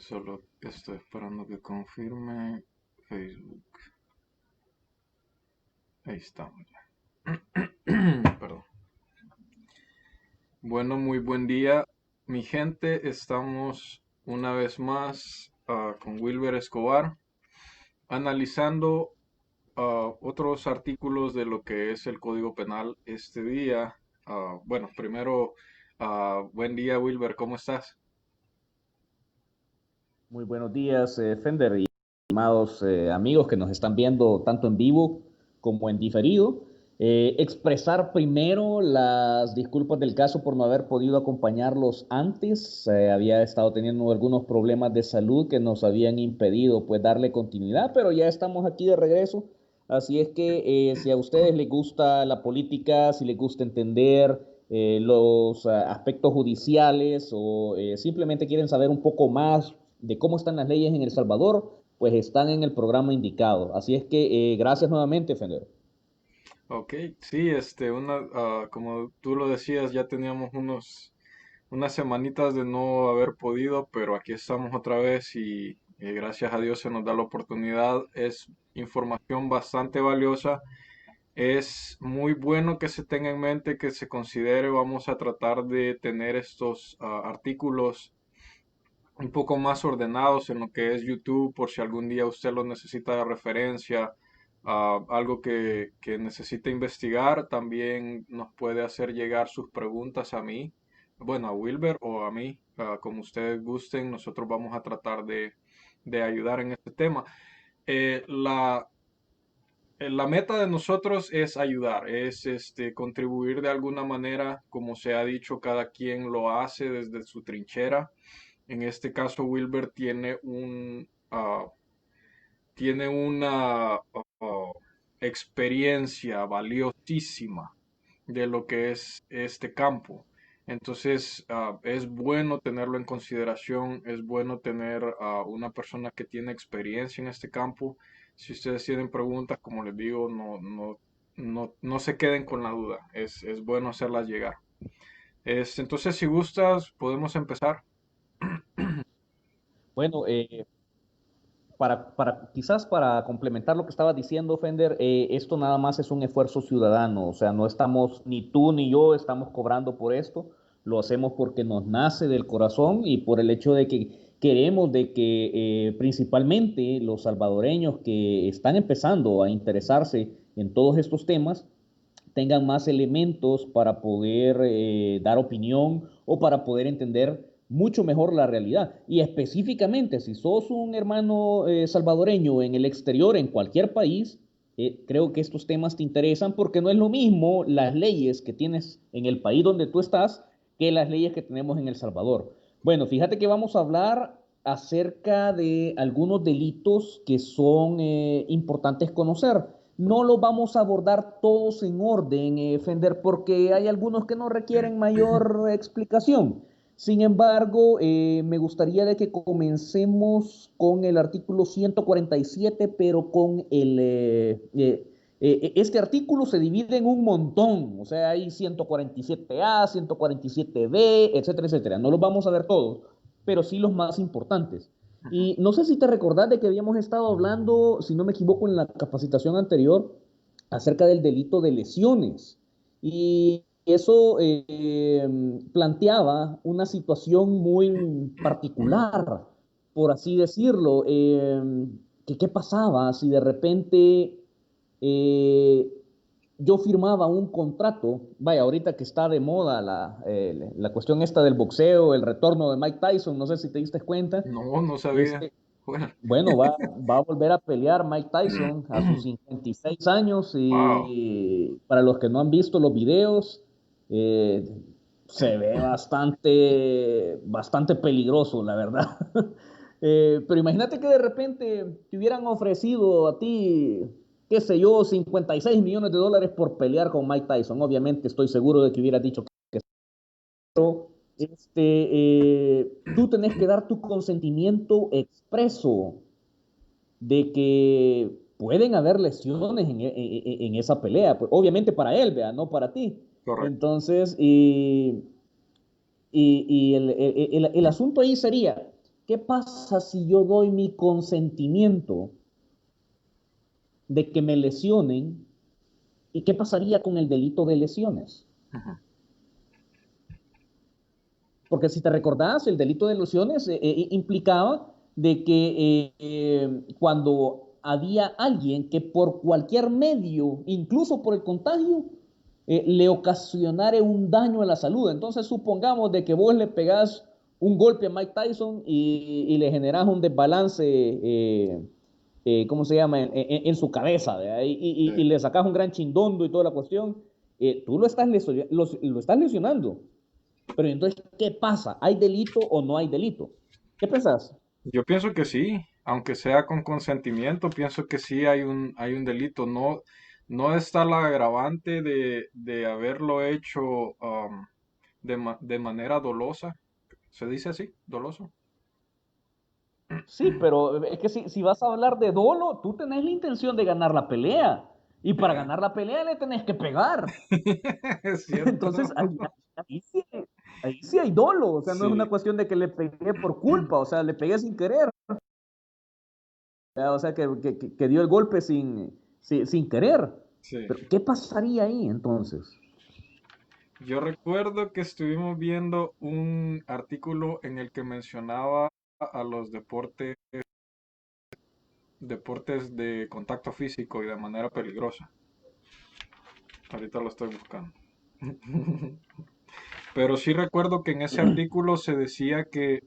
Solo estoy esperando que confirme Facebook. Ahí estamos ya. Perdón. Bueno, muy buen día, mi gente. Estamos una vez más con Wilber Escobar, analizando otros artículos de lo que es el Código Penal este día. Bueno, primero, buen día, Wilber, ¿cómo estás? Muy buenos días, Fender, y estimados amigos que nos están viendo tanto en vivo como en diferido. Expresar primero las disculpas del caso por no haber podido acompañarlos antes. Había estado teniendo algunos problemas de salud que nos habían impedido pues darle continuidad, pero ya estamos aquí de regreso. Así es que si a ustedes les gusta la política, si les gusta entender los aspectos judiciales o simplemente quieren saber un poco más de cómo están las leyes en El Salvador, pues están en el programa indicado. Así es que gracias nuevamente, Fender. Ok, sí, como tú lo decías, ya teníamos unas semanitas de no haber podido, pero aquí estamos otra vez y gracias a Dios se nos da la oportunidad. Es información bastante valiosa. Es muy bueno que se tenga en mente, que se considere. Vamos a tratar de tener estos artículos un poco más ordenados en lo que es YouTube, por si algún día usted lo necesita de referencia, algo que necesite investigar, también nos puede hacer llegar sus preguntas a mí, bueno, a Wilber o a mí, como ustedes gusten, nosotros vamos a tratar de ayudar en este tema. Eh, la, la meta de nosotros es ayudar, es contribuir de alguna manera, como se ha dicho, cada quien lo hace desde su trinchera. En este caso, Wilber tiene una experiencia valiosísima de lo que es este campo. Entonces, es bueno tenerlo en consideración, es bueno tener a una persona que tiene experiencia en este campo. Si ustedes tienen preguntas, como les digo, no se queden con la duda, es bueno hacerlas llegar. Entonces, si gustas, podemos empezar. Bueno, quizás para complementar lo que estaba diciendo, Fender, esto nada más es un esfuerzo ciudadano, o sea, no estamos, ni tú ni yo estamos cobrando por esto, lo hacemos porque nos nace del corazón y por el hecho de que queremos de que principalmente los salvadoreños que están empezando a interesarse en todos estos temas, tengan más elementos para poder dar opinión o para poder entender mucho mejor la realidad. Y específicamente, si sos un hermano salvadoreño en el exterior, en cualquier país, creo que estos temas te interesan porque no es lo mismo las leyes que tienes en el país donde tú estás que las leyes que tenemos en El Salvador. Bueno, fíjate que vamos a hablar acerca de algunos delitos que son importantes conocer. No los vamos a abordar todos en orden, Fender, porque hay algunos que no requieren mayor explicación. Sin embargo, me gustaría de que comencemos con el artículo 147, pero con este artículo se divide en un montón, o sea, hay 147A, 147B, etcétera, etcétera. No los vamos a ver todos, pero sí los más importantes. Y no sé si te recordás de que habíamos estado hablando, si no me equivoco, en la capacitación anterior, acerca del delito de lesiones. Y eso planteaba una situación muy particular, por así decirlo. Que qué pasaba si de repente eh, yo firmaba un contrato, vaya, ahorita que está de moda la cuestión esta del boxeo, el retorno de Mike Tyson, no sé si te diste cuenta, No, no sabía. este, Bueno, bueno, va a volver a pelear Mike Tyson a sus 56 años wow. y para los que no han visto los videos, eh, se ve bastante peligroso, la verdad. Pero imagínate que de repente te hubieran ofrecido a ti, qué sé yo, 56 millones de dólares por pelear con Mike Tyson. Obviamente estoy seguro de que hubieras dicho que tú tenés que dar tu consentimiento expreso de que pueden haber lesiones en esa pelea, pues, obviamente para él, vea, no para ti. Correcto. Entonces, y el asunto ahí sería, ¿qué pasa si yo doy mi consentimiento de que me lesionen? ¿Y qué pasaría con el delito de lesiones? Ujú. Porque si te recordás, el delito de lesiones implicaba de que cuando había alguien que por cualquier medio, incluso por el contagio, le ocasionara un daño a la salud. Entonces supongamos de que vos le pegás un golpe a Mike Tyson y le generás un desbalance, ¿cómo se llama?, en su cabeza, ¿verdad? Y Sí. le sacás un gran chindondo y toda la cuestión, tú lo estás lesionando. Pero entonces, ¿qué pasa? ¿Hay delito o no hay delito? ¿Qué pensás? Yo pienso que sí, aunque sea con consentimiento, pienso que sí hay un delito. No, no está la agravante de haberlo hecho de manera dolosa. ¿Se dice así? ¿Doloso? Sí, pero es que si vas a hablar de dolo, tú tenés la intención de ganar la pelea. Y para Eh, ganar la pelea le tenés que pegar. Es cierto. Entonces, ahí sí hay dolo. O sea, no es una Sí, cuestión de que le pegué por culpa. O sea, le pegué sin querer. O sea, que dio el golpe sin querer. sí. Pero, ¿qué pasaría ahí entonces? Yo recuerdo que estuvimos viendo un artículo en el que mencionaba a los deportes de contacto físico y de manera peligrosa. Ahorita lo estoy buscando. Pero sí recuerdo que en ese artículo se decía que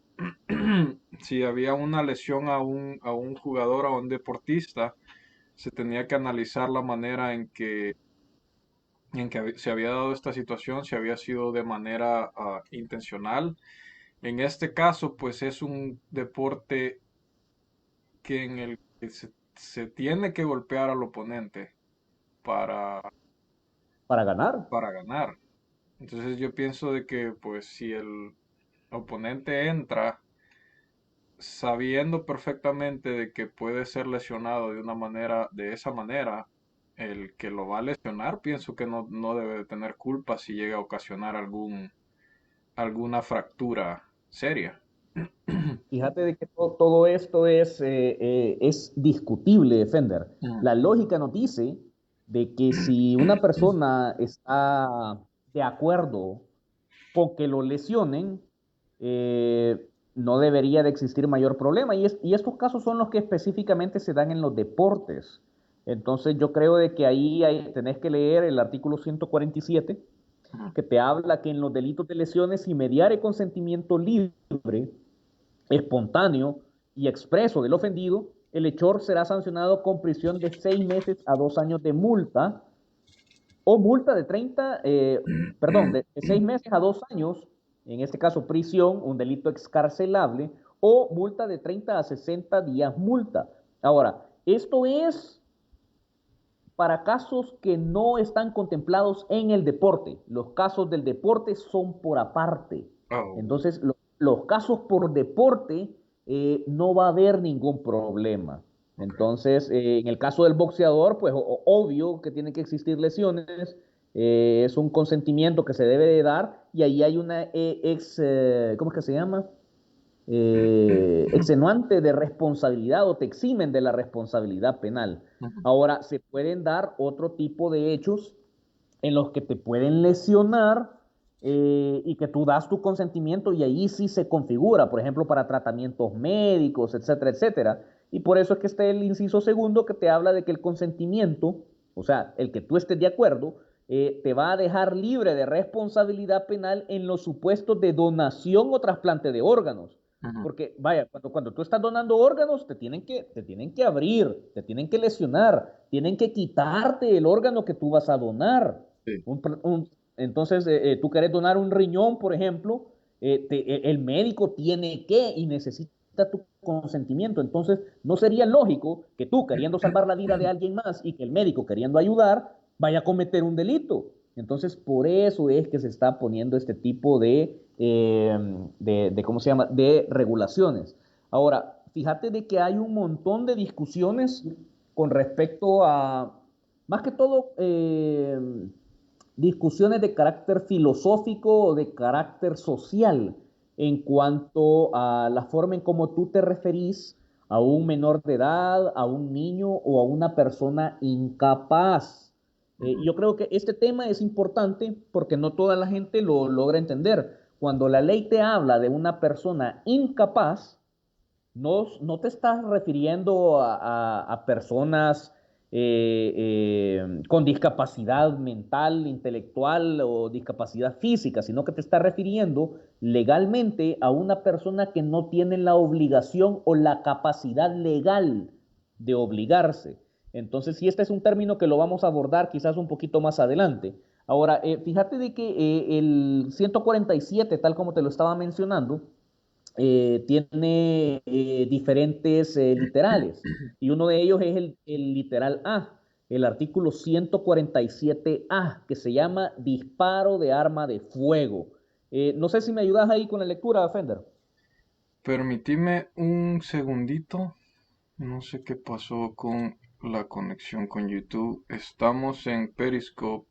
si había una lesión a un jugador, a un deportista, se tenía que analizar la manera en que se había dado esta situación, si había sido de manera intencional. En este caso, pues es un deporte en el que se tiene que golpear al oponente para, Para ganar. para ganar. Entonces yo pienso de que pues si el oponente entra sabiendo perfectamente de que puede ser lesionado de una manera, de esa manera, el que lo va a lesionar, pienso que no debe de tener culpa si llega a ocasionar alguna fractura seria. Fíjate de que todo esto es discutible, Defender. Mm. La lógica nos dice de que si una persona está de acuerdo con que lo lesionen, no debería de existir mayor problema. Y estos casos son los que específicamente se dan en los deportes. Entonces yo creo de que ahí tenés que leer el artículo 147 Ujú. que te habla que en los delitos de lesiones y mediare consentimiento libre espontáneo y expreso del ofendido, el hechor será sancionado con prisión de 6 meses a 2 años de multa o multa de 30, perdón, de 6 meses a 2 años, en este caso prisión, un delito excarcelable, o multa de 30 a 60 días multa. Ahora, esto es para casos que no están contemplados en el deporte. Los casos del deporte son por aparte. Oh, Entonces, los casos por deporte no va a haber ningún problema. ok. Entonces, en el caso del boxeador, pues obvio que tienen que existir lesiones, es un consentimiento que se debe de dar y ahí hay una ¿cómo es que se llama? Extenuante de responsabilidad o te eximen de la responsabilidad penal. Ujú. Ahora, se pueden dar otro tipo de hechos en los que te pueden lesionar y que tú das tu consentimiento y ahí sí se configura, por ejemplo, para tratamientos médicos, etcétera, etcétera. Y por eso es que está el inciso segundo que te habla de que el consentimiento, o sea, el que tú estés de acuerdo, te va a dejar libre de responsabilidad penal en los supuestos de donación o trasplante de órganos. Ujú. Porque, vaya, cuando tú estás donando órganos, te tienen que abrir, te tienen que lesionar, tienen que quitarte el órgano que tú vas a donar. Sí. Entonces, tú querés donar un riñón, por ejemplo, el médico tiene que y necesita tu consentimiento. Entonces, no sería lógico que tú, queriendo salvar la vida de alguien más y que el médico, queriendo ayudar, vaya a cometer un delito. Entonces, por eso es que se está poniendo este tipo ¿cómo se llama?, de regulaciones. Ahora, fíjate de que hay un montón de discusiones con respecto a, más que todo, discusiones de carácter filosófico o de carácter social en cuanto a la forma en cómo tú te referís a un menor de edad, a un niño o a una persona incapaz. Yo creo que este tema es importante porque no toda la gente lo logra entender. Cuando la ley te habla de una persona incapaz, no te estás refiriendo a personas con discapacidad mental, intelectual o discapacidad física, sino que te estás refiriendo legalmente a una persona que no tiene la obligación o la capacidad legal de obligarse. Entonces, sí, este es un término que lo vamos a abordar quizás un poquito más adelante. Ahora, fíjate de que el 147, tal como te lo estaba mencionando, tiene diferentes literales y uno de ellos es el literal A, el artículo 147A, que se llama disparo de arma de fuego. No sé si me ayudas ahí con la lectura, Fender. Permitime un segundito. No sé qué pasó con la conexión con YouTube. Estamos en Periscope.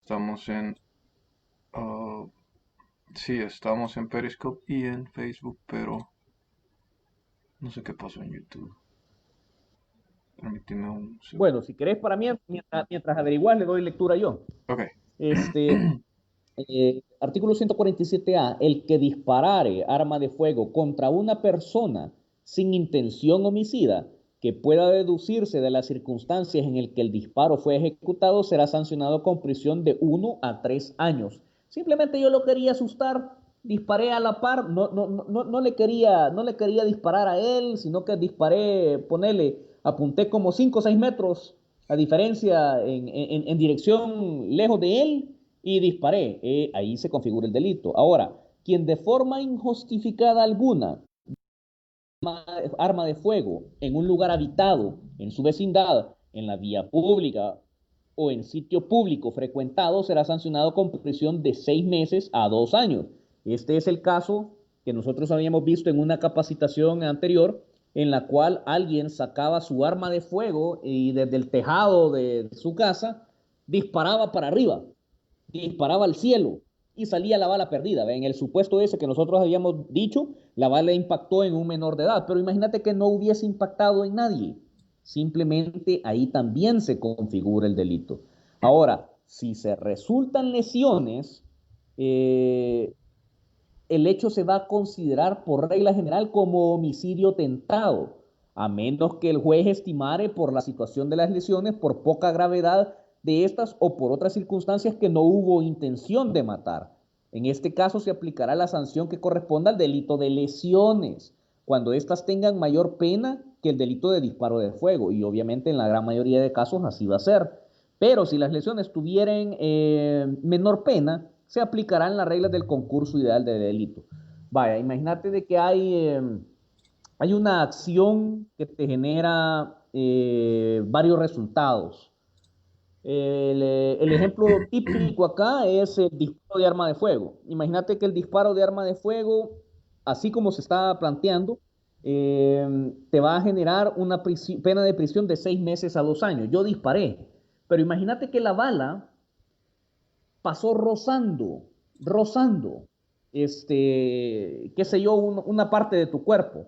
Estamos en... ah, sí, estamos en Periscope y en Facebook, pero no sé qué pasó en YouTube. Permíteme un segundo. Bueno, si querés para mí, mientras averiguas, le doy lectura yo. Ok. Este, artículo 147A, el que disparare arma de fuego contra una persona sin intención homicida que pueda deducirse de las circunstancias en el que el disparo fue ejecutado será sancionado con prisión de 1 a 3 años. Simplemente yo lo quería asustar, disparé a la par, no le quería disparar a él, sino que disparé, ponele, apunté como 5 o 6 metros a diferencia en dirección lejos de él y disparé. Ahí se configura el delito. Ahora, quien de forma injustificada alguna arma de fuego en un lugar habitado, en su vecindad, en la vía pública o en sitio público frecuentado, será sancionado con prisión de 6 meses a 2 años. Este es el caso que nosotros habíamos visto en una capacitación anterior, en la cual alguien sacaba su arma de fuego y desde el tejado de su casa disparaba para arriba, disparaba al cielo y salía la bala perdida. En el supuesto ese que nosotros habíamos dicho, la bala impactó en un menor de edad, pero imagínate que no hubiese impactado en nadie. Simplemente ahí también se configura el delito. Ahora, si se resultan lesiones, eh, el hecho se va a considerar por regla general como homicidio tentado, a menos que el juez estimare por la situación de las lesiones, por poca gravedad de estas o por otras circunstancias que no hubo intención de matar. En este caso se aplicará la sanción que corresponda al delito de lesiones, cuando éstas tengan mayor pena que el delito de disparo de fuego, y obviamente en la gran mayoría de casos así va a ser. Pero si las lesiones tuvieran menor pena, se aplicarán las reglas del concurso ideal de delito. Vaya, imagínate de que hay una acción que te genera varios resultados. El ejemplo típico acá es el disparo de arma de fuego. Imagínate que el disparo de arma de fuego, así como se está planteando, te va a generar una pena de prisión de 6 meses a 2 años. Yo disparé, pero imagínate que la bala pasó rozando, qué sé yo, una parte de tu cuerpo.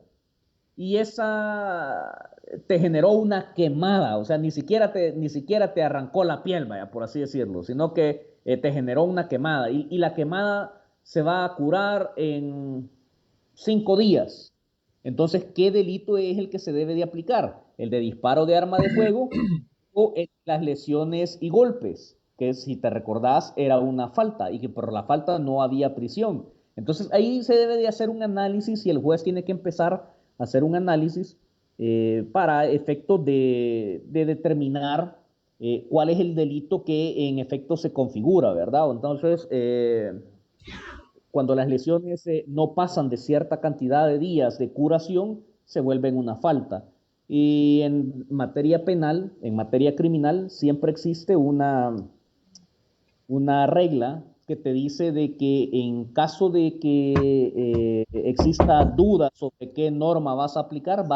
Y esa te generó una quemada, o sea, ni siquiera te arrancó la piel, vaya, por así decirlo, sino que te generó una quemada. Y la quemada se va a curar en 5 días. Entonces, ¿qué delito es el que se debe de aplicar? ¿El de disparo de arma de fuego o las lesiones y golpes? Que si te recordás era una falta y que por la falta no había prisión. Entonces, ahí se debe de hacer un análisis y el juez tiene que empezar a hacer un análisis para efectos de determinar cuál es el delito que en efecto se configura, ¿verdad? Entonces, cuando las lesiones no pasan de cierta cantidad de días de curación, se vuelven una falta. Y en materia penal, en materia criminal, siempre existe una regla que te dice de que en caso de que exista duda sobre qué norma vas a aplicar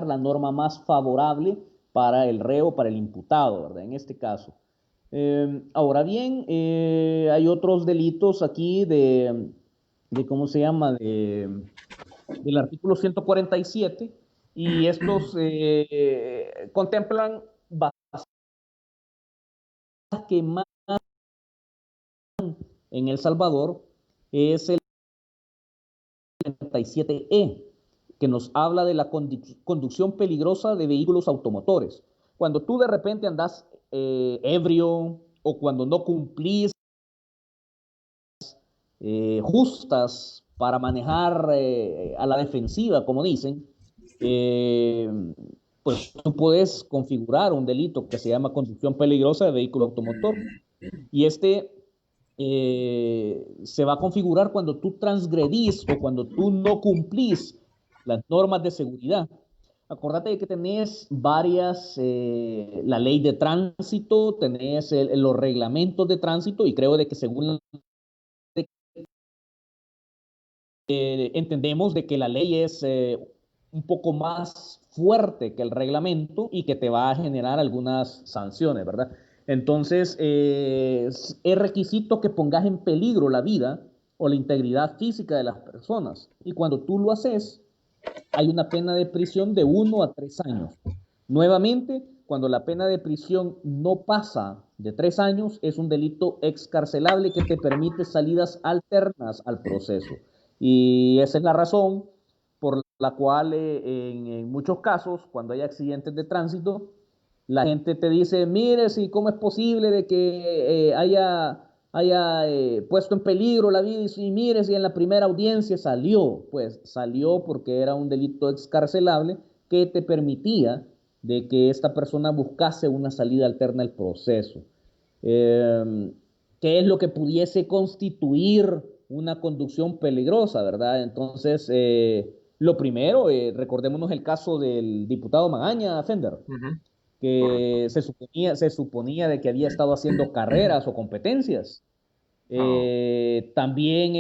la norma más favorable para el reo, para el imputado, ¿verdad? En este caso. Ahora bien, hay otros delitos aquí ¿cómo se llama? Del artículo 147 y estos contemplan bases que más en El Salvador es el 37E, que nos habla de la conducción peligrosa de vehículos automotores. Cuando tú de repente andas ebrio o cuando no cumplís justas para manejar a la defensiva, como dicen, eh, pues tú puedes configurar un delito que se llama conducción peligrosa de vehículo automotor. Y se va a configurar cuando tú transgredís o cuando tú no cumplís las normas de seguridad. Acordate de que tenés la ley de tránsito, tenés los reglamentos de tránsito y creo de que según entendemos de que la ley es un poco más fuerte que el reglamento y que te va a generar algunas sanciones, ¿verdad? Entonces, es requisito que pongas en peligro la vida o la integridad física de las personas. Y cuando tú lo haces, hay una pena de prisión de 1 a 3 años. Nuevamente, cuando la pena de prisión no pasa de 3 años, es un delito excarcelable que te permite salidas alternas al proceso. Y esa es la razón por la cual en muchos casos, cuando hay accidentes de tránsito, la gente te dice, mire, si cómo es posible de que haya puesto en peligro la vida y mire si en la primera audiencia salió, pues salió porque era un delito excarcelable que te permitía de que esta persona buscase una salida alterna al proceso. Eh, ¿Qué es lo que pudiese constituir una conducción peligrosa, verdad? Entonces, lo primero, recordémonos el caso del diputado Magaña, Fender, Ujú, correcto. que se suponía de que había estado haciendo carreras o competencias. Ah, También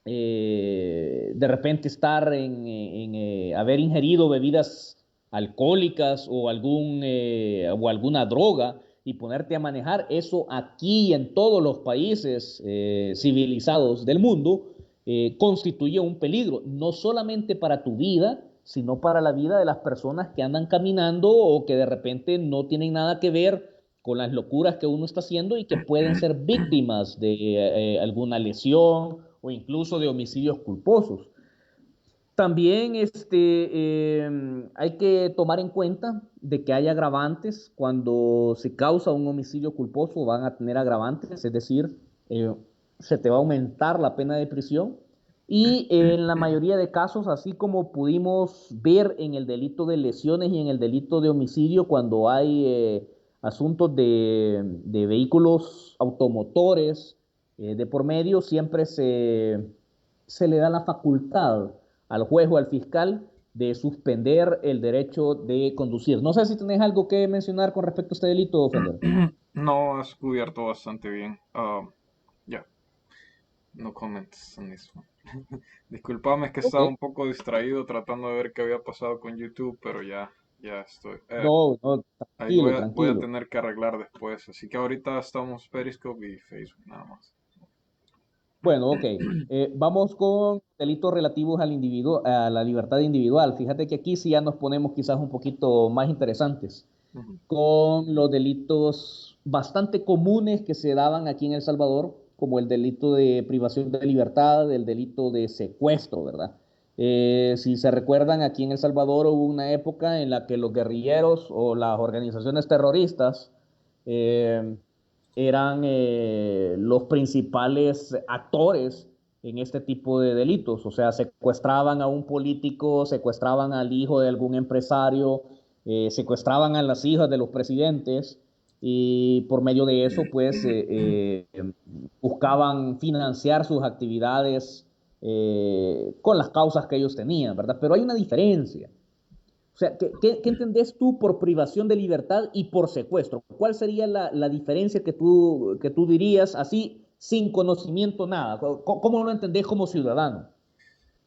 de repente estar haber ingerido bebidas alcohólicas o alguna droga y ponerte a manejar, eso aquí y en todos los países civilizados del mundo constituye un peligro, no solamente para tu vida, sino para la vida de las personas que andan caminando o que de repente no tienen nada que ver con las locuras que uno está haciendo y que pueden ser víctimas de alguna lesión o incluso de homicidios culposos. También hay que tomar en cuenta de que hay agravantes. Cuando se causa un homicidio culposo van a tener agravantes, es decir, eh, se te va a aumentar la pena de prisión. Y en la mayoría de casos, así como pudimos ver en el delito de lesiones y en el delito de homicidio, cuando hay asuntos de vehículos automotores de por medio, siempre se le da la facultad al juez o al fiscal de suspender el derecho de conducir. No sé si tenés algo que mencionar con respecto a este delito, Fender. no, has cubierto bastante bien. Ya, no comentes on this one. Disculpame, es que Ok. estaba un poco distraído tratando de ver qué había pasado con YouTube, pero ya estoy. No, no, Ahí tranquilo, voy a tranquilo. tener que arreglar después. Así que ahorita estamos Periscope y Facebook nada más. Bueno, ok. Vamos con delitos relativos al individuo, a la libertad individual. Fíjate que aquí sí ya nos ponemos quizás un poquito más interesantes Ujú. con los delitos bastante comunes que se daban aquí en El Salvador, como el delito de privación de libertad, el delito de secuestro, ¿verdad? Si se recuerdan, aquí en El Salvador hubo una época en la que los guerrilleros o las organizaciones terroristas eh, eran los principales actores en este tipo de delitos. O sea, secuestraban a un político, secuestraban al hijo de algún empresario, secuestraban a las hijas de los presidentes y por medio de eso, pues, buscaban financiar sus actividades con las causas que ellos tenían, ¿verdad? Pero hay una diferencia. O sea, ¿qué entendés tú por privación de libertad y por secuestro? ¿Cuál sería la diferencia que tú dirías así, sin conocimiento nada? ¿Cómo lo entendés como ciudadano?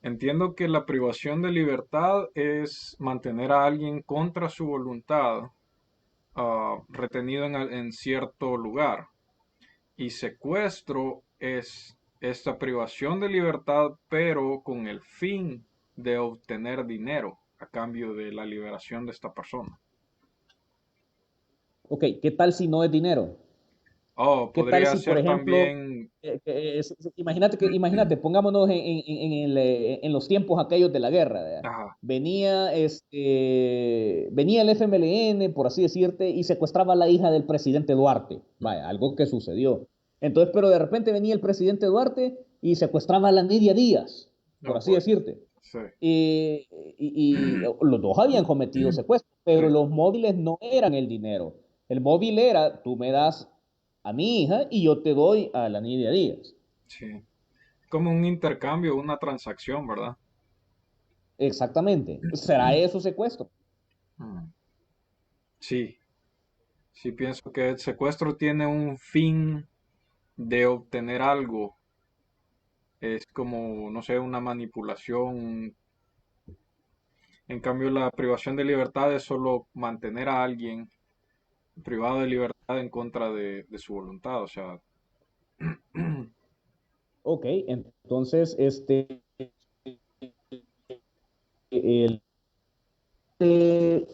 Entiendo que la privación de libertad es mantener a alguien contra su voluntad, retenido en cierto lugar. Y secuestro es esta privación de libertad, pero con el fin de obtener dinero a cambio de la liberación de esta persona. Ok, ¿qué tal si no es dinero? Oh, ¿Qué tal podría si, por ser ejemplo, también, imagínate, pongámonos en los tiempos aquellos de la guerra, ¿verdad? ajá, Venía el FMLN, por así decirte, y secuestraba a la hija del presidente Duarte. Vaya, algo que sucedió. Entonces, pero de repente venía el presidente Duarte y secuestraba a la Nidia Díaz, por no así pues, decirte. sí, Y los dos habían cometido secuestro, sí, pero los móviles no eran el dinero. El móvil era, tú me das a mi hija y yo te doy a la Nidia Díaz. sí. Como un intercambio, una transacción, ¿verdad? Exactamente. ¿Será eso secuestro? Mm, sí, sí pienso que el secuestro tiene un fin de obtener algo. Es como, no sé, una manipulación. En cambio, la privación de libertad es solo mantener a alguien privado de libertad en contra de su voluntad. O sea, Ok, entonces, el, eh,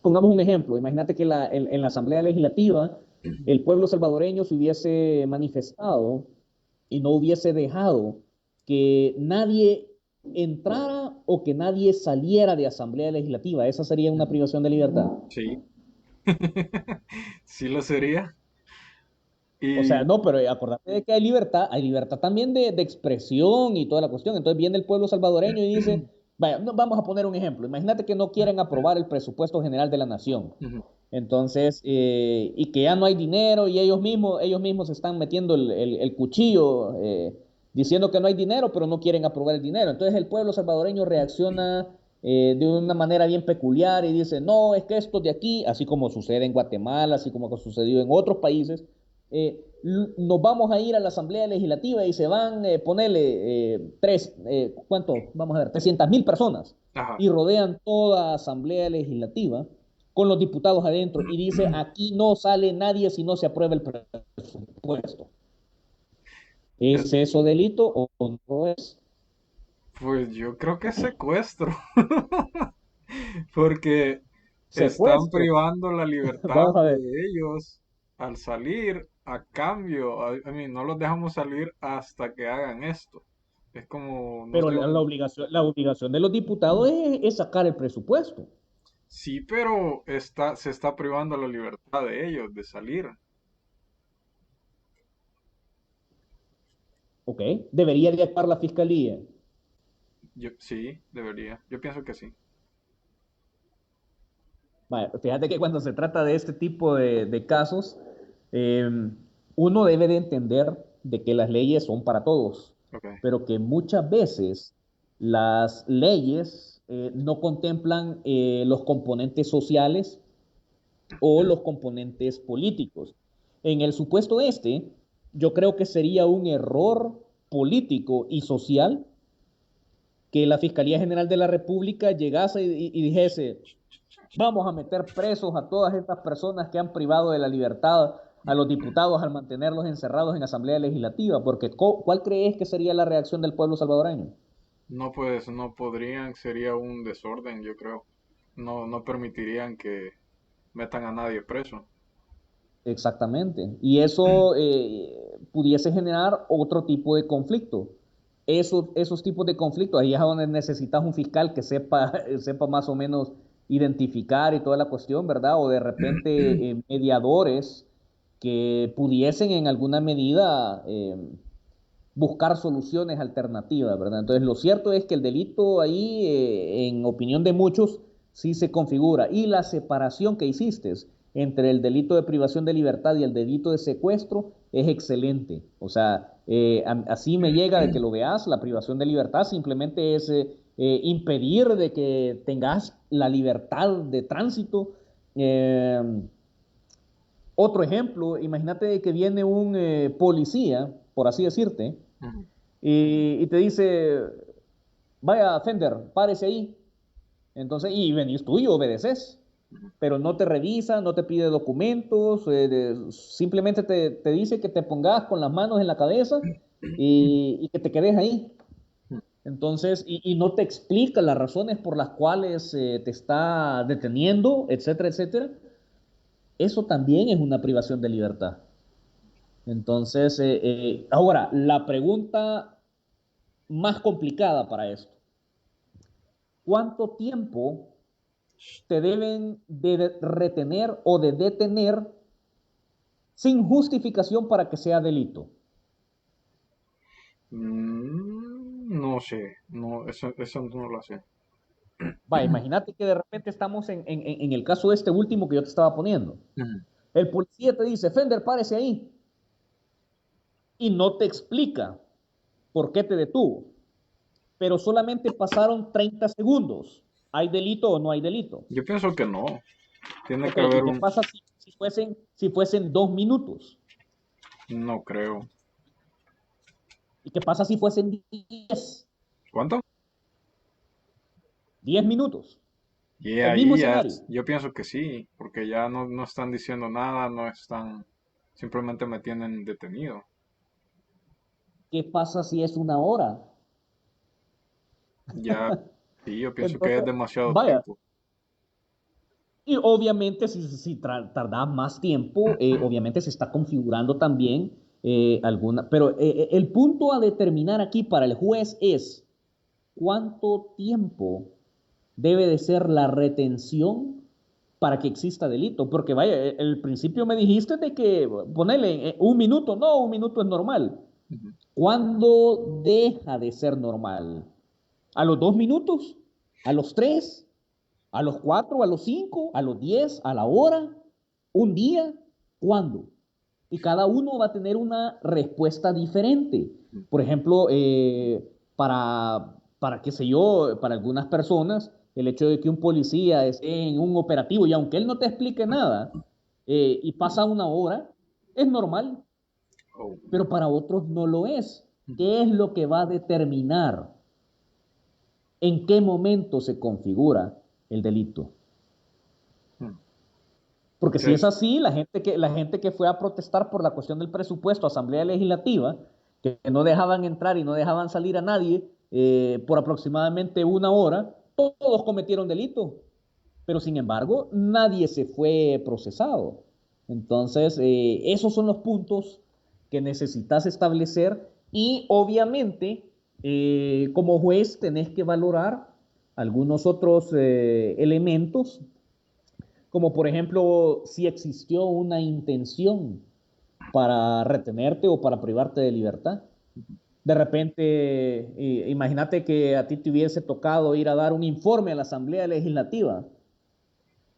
pongamos un ejemplo. Imagínate que en la Asamblea Legislativa el pueblo salvadoreño se hubiese manifestado y no hubiese dejado que nadie entrara o que nadie saliera de Asamblea Legislativa. Esa sería una privación de libertad. sí, sí lo sería. O sea, Y no, pero acordate de que hay libertad también de expresión y toda la cuestión. Entonces viene el pueblo salvadoreño y dice, vaya, vamos a poner un ejemplo. Imagínate que no quieren aprobar el presupuesto general de la nación. ujú, Entonces, y que ya no hay dinero y ellos mismos están metiendo el cuchillo diciendo que no hay dinero, pero no quieren aprobar el dinero. Entonces el pueblo salvadoreño reacciona de una manera bien peculiar y dice, no, es que esto de aquí, así como sucede en Guatemala, así como ha sucedido en otros países, nos vamos a ir a la Asamblea Legislativa y se van, ponerle ¿cuánto? Vamos a ver, 300.000 personas ajá. y rodean toda Asamblea Legislativa con los diputados adentro y dice, aquí no sale nadie si no se aprueba el presupuesto. Es- ¿Es eso delito o no es? pues yo creo que es secuestro, porque están Secuestro. privando la libertad Vamos a de ver. ellos al salir a cambio. I mean, no los dejamos salir hasta que hagan esto. Es como, no Pero sé, la obligación de los diputados es sacar el presupuesto. sí, pero se está privando la libertad de ellos de salir. ¿Ok? Debería de actuar la fiscalía. Yo, sí, debería. Yo pienso que sí. Vale, fíjate que cuando se trata de este tipo de casos, eh, uno debe de entender de que las leyes son para todos, Ok. pero que muchas veces las leyes no contemplan los componentes sociales o los componentes políticos. En el supuesto yo creo que sería un error político y social que la Fiscalía General de la República llegase y dijese, vamos a meter presos a todas estas personas que han privado de la libertad a los diputados al mantenerlos encerrados en Asamblea Legislativa, porque ¿cuál crees que sería la reacción del pueblo salvadoreño? No, pues no podrían, sería un desorden, yo creo. No, no permitirían que metan a nadie preso. Exactamente. Y eso pudiese generar otro tipo de conflicto. Esos tipos de conflictos, ahí es donde necesitas un fiscal que sepa, sepa más o menos identificar y toda la cuestión, ¿verdad? O de repente mediadores que pudiesen en alguna medida buscar soluciones alternativas, ¿verdad? Entonces, lo cierto es que el delito ahí, en opinión de muchos, sí se configura. Y la separación que hiciste entre el delito de privación de libertad y el delito de secuestro es excelente. O sea, así me llega de que lo veas, la privación de libertad simplemente es impedir de que tengas la libertad de tránsito. Eh, Otro ejemplo, imagínate que viene un policía, por así decirte, Ujú. y te dice, vaya, Fender, párese ahí. Entonces, y venís tú y obedeces. pero no te revisa, no te pide documentos, simplemente te dice que te pongas con las manos en la cabeza y que te quedes ahí. Entonces, y no te explica las razones por las cuales te está deteniendo, etcétera, etcétera. Eso también es una privación de libertad. Entonces, ahora, la pregunta más complicada para esto. ¿Cuánto tiempo te deben de retener o de detener sin justificación para que sea delito? No sé, no, eso no lo sé. Va, imagínate que de repente estamos en el caso este último que yo te estaba poniendo. Ujú. El policía te dice, Fender, párese ahí. Y no te explica por qué te detuvo. Pero solamente pasaron 30 segundos. ¿Hay delito o no hay delito? Yo pienso que no. Tiene Ok, que ¿y haber qué un... pasa si fuesen 2 minutos? No creo. ¿Y qué pasa si fuesen 10? ¿Cuánto? 10 minutos. Y El mismo ahí ya, escenario. yo pienso que sí, porque ya no están diciendo nada, no están, simplemente me tienen detenido. ¿Qué pasa si es 1 hora? Ya, sí, yo pienso que es Entonces, demasiado vaya, tiempo. y obviamente si tardas más tiempo, obviamente se está configurando también alguna, pero el punto a determinar aquí para el juez es cuánto tiempo debe de ser la retención para que exista delito. Porque vaya, el principio me dijiste de que ponele 1 minuto, no, 1 minuto es normal. Ujú. ¿Cuándo deja de ser normal? ¿A los 2 minutos? ¿A los 3? ¿A los 4? ¿A los 5? ¿A los 10? ¿A la hora? ¿Un día? ¿Cuándo? Y cada uno va a tener una respuesta diferente. Por ejemplo, qué sé yo, para algunas personas, el hecho de que un policía esté en un operativo y aunque él no te explique nada y pasa 1 hora, es normal, Oh, pero para otros no lo es. ujú. ¿Qué es lo que va a determinar en qué momento se configura el delito? Mm. Porque si es Es- así, la gente que fue a protestar por la cuestión del presupuesto, Asamblea Legislativa, que no dejaban entrar y no dejaban salir a nadie por aproximadamente 1 hora, todos cometieron delito, pero sin embargo, nadie se fue procesado. Entonces, esos son los puntos que necesitas establecer y obviamente, como juez, tenés que valorar algunos otros elementos como por ejemplo si existió una intención para retenerte o para privarte de libertad. De repente, imagínate que a ti te hubiese tocado ir a dar un informe a la Asamblea Legislativa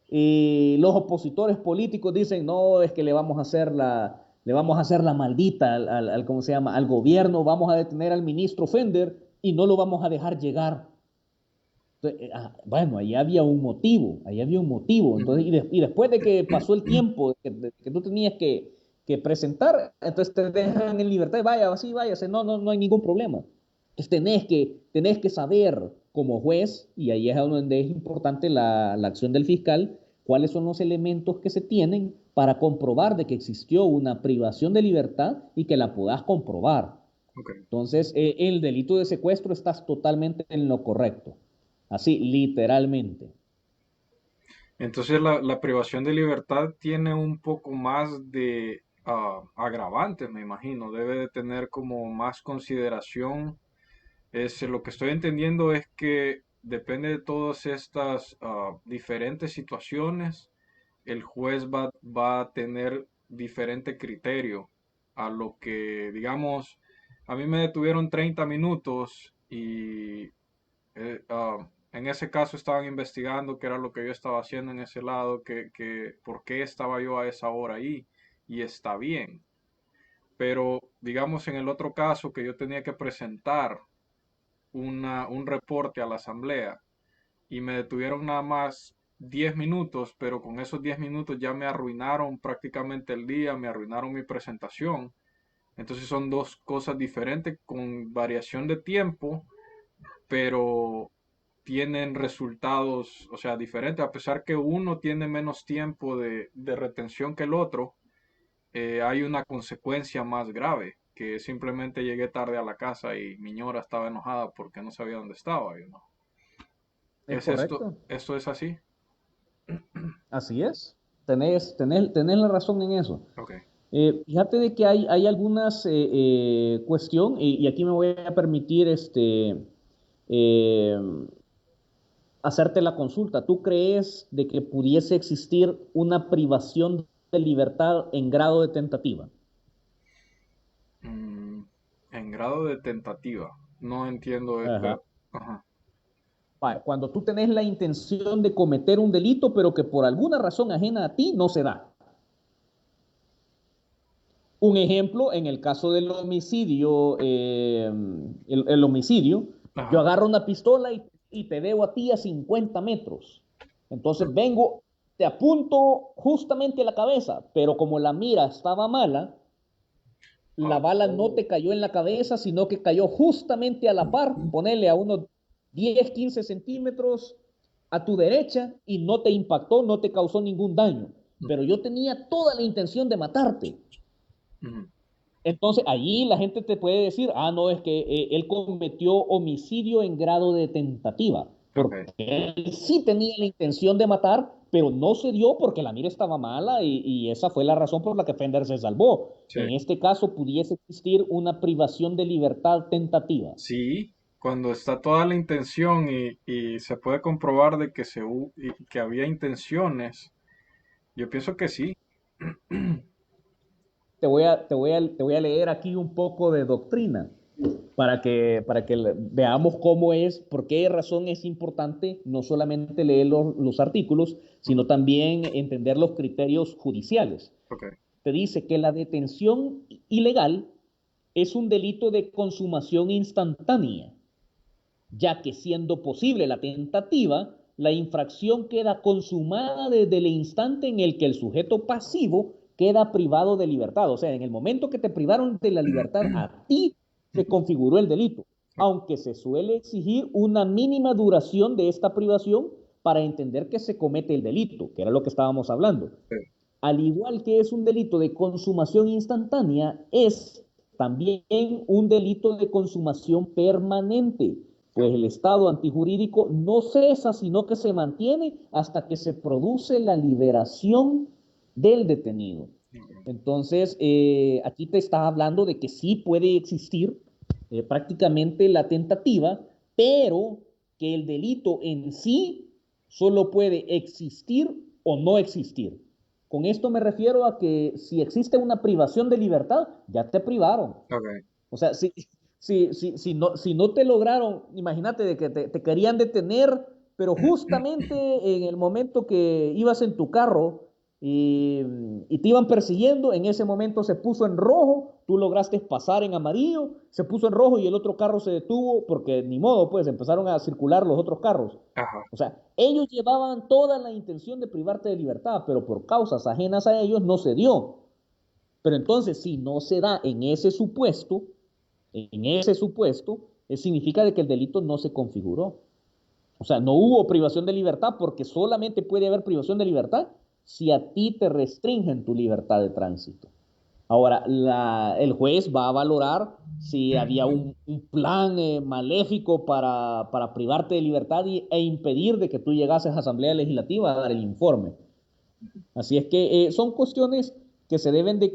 y los opositores políticos dicen, no, es que le vamos a hacer la maldita ¿cómo se llama? Al gobierno, vamos a detener al ministro Fender y no lo vamos a dejar llegar. Entonces, bueno, ahí había un motivo, ahí había un motivo. Entonces, Ujú. y después de que pasó el tiempo que tú tenías que presentar, entonces te dejan en libertad y vaya, así, váyase, no, no, no hay ningún problema. Entonces tenés que saber como juez, y ahí es donde es importante la acción del fiscal, cuáles son los elementos que se tienen para comprobar de que existió una privación de libertad y que la puedas comprobar. Ok. Entonces, el delito de secuestro estás totalmente en lo correcto. Así, literalmente. Entonces la privación de libertad tiene un poco más de agravantes, me imagino. Debe de tener como más consideración. Lo que estoy entendiendo es que depende de todas estas diferentes situaciones, el juez va a tener diferente criterio a lo que, digamos, a mí me detuvieron 30 minutos y en ese caso estaban investigando qué era lo que yo estaba haciendo en ese lado, por qué estaba yo a esa hora ahí y está bien. Pero digamos en el otro caso que yo tenía que presentar un reporte a la asamblea y me detuvieron nada más 10 minutos, pero con esos 10 minutos ya me arruinaron prácticamente el día, me arruinaron mi presentación. Entonces son dos cosas diferentes con variación de tiempo, pero tienen resultados, o sea, diferentes, a pesar que uno tiene menos tiempo de retención que el otro, hay una consecuencia más grave, que simplemente llegué tarde a la casa y mi ñora estaba enojada porque no sabía dónde estaba, ¿Es ¿Es esto, correcto? esto es así? Así es. Tenés la razón en eso. Ok. Fíjate de que hay algunas cuestión, y aquí me voy a permitir eh, hacerte la consulta. ¿Tú crees de que pudiese existir una privación de libertad en grado de tentativa? Mm, en grado de tentativa. No entiendo. Ajá. Ajá. Cuando tú tenés la intención de cometer un delito, pero que por alguna razón ajena a ti no se da. Un ejemplo, en el caso del homicidio, el homicidio, yo Ajá. agarro una pistola y te veo a ti a 50 metros. Entonces vengo, te apunto justamente a la cabeza, pero como la mira estaba mala, la Ah, bala no oh. te cayó en la cabeza, sino que cayó justamente a la par, ponele a unos 10, 15 centímetros a tu derecha y no te impactó, no te causó ningún daño. Pero yo tenía toda la intención de matarte. Ujú. Entonces, allí la gente te puede decir, ah, no, es que él cometió homicidio en grado de tentativa, Ok. porque él sí tenía la intención de matar, pero no se dio porque la mira estaba mala y esa fue la razón por la que Fender se salvó. Sí. En este caso, pudiese existir una privación de libertad tentativa. Sí, cuando está toda la intención y se puede comprobar de que y que había intenciones, yo pienso que sí. Te voy a leer aquí un poco de doctrina para que veamos cómo es, por qué razón es importante no solamente leer los artículos, sino Ujú. también entender los criterios judiciales. Ok. Te dice que la detención ilegal es un delito de consumación instantánea, ya que siendo posible la tentativa, la infracción queda consumada desde el instante en el que el sujeto pasivo queda privado de libertad. O sea, en el momento que te privaron de la libertad, a ti se configuró el delito, aunque se suele exigir una mínima duración de esta privación para entender que se comete el delito, que era lo que estábamos hablando. Ok. Al igual que es un delito de consumación instantánea, es también un delito de consumación permanente, pues el estado antijurídico no cesa, sino que se mantiene hasta que se produce la liberación del detenido. Entonces, aquí te está hablando de que sí puede existir prácticamente la tentativa, pero que el delito en sí solo puede existir o no existir. Con esto me refiero a que si existe una privación de libertad, ya te privaron. Ok. O sea, si no te lograron, imagínate de que te querían detener, pero justamente en el momento que ibas en tu carro y, y te iban persiguiendo, en ese momento se puso en rojo, tú lograste pasar en amarillo, se puso en rojo y el otro carro se detuvo porque ni modo, pues empezaron a circular los otros carros. Ajá. O sea, ellos llevaban toda la intención de privarte de libertad, pero por causas ajenas a ellos no se dio. Pero entonces, si no se da en ese supuesto, significa de que el delito no se configuró. O sea, no hubo privación de libertad porque solamente puede haber privación de libertad si a ti te restringen tu libertad de tránsito. Ahora, el juez va a valorar si había un plan maléfico para privarte de libertad e impedir de que tú llegases a Asamblea Legislativa a dar el informe. Así es que son cuestiones que se deben de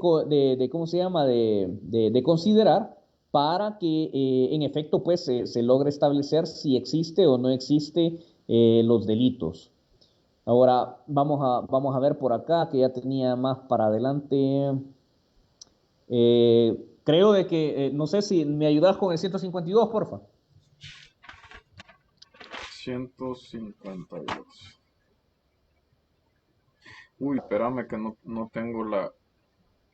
¿cómo se llama?, de considerar para que en efecto pues se logre establecer si existe o no existe los delitos. Ahora vamos a ver por acá que ya tenía más para adelante. Creo de que, no sé si me ayudas con el 152, porfa. 152. Uy, espérame que no tengo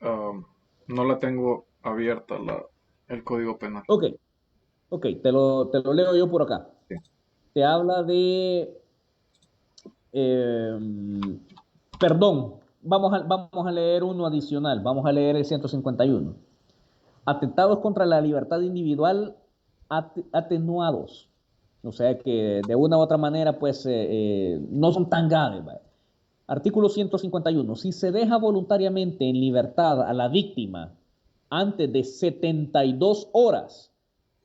am, no la tengo abierta el código penal. Ok, ok, te lo leo yo por acá. Sí. Te habla de eh, perdón, vamos a leer uno adicional, vamos a leer el 151. Atentados contra la libertad individual atenuados. O sea que de una u otra manera, pues no son tan graves. ¿Vale? Artículo 151. Si se deja voluntariamente en libertad a la víctima antes de 72 horas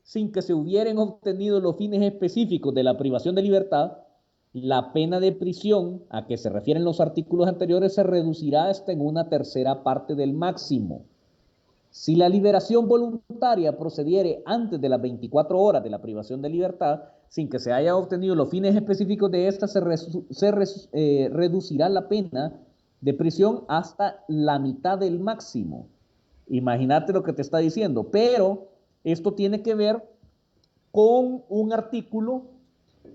sin que se hubieran obtenido los fines específicos de la privación de libertad, la pena de prisión a que se refieren los artículos anteriores se reducirá hasta en una tercera parte del máximo. Si la liberación voluntaria procediere antes de las 24 horas de la privación de libertad, sin que se haya obtenido los fines específicos de esta, reducirá la pena de prisión hasta la mitad del máximo. Imagínate lo que te está diciendo, pero esto tiene que ver con un artículo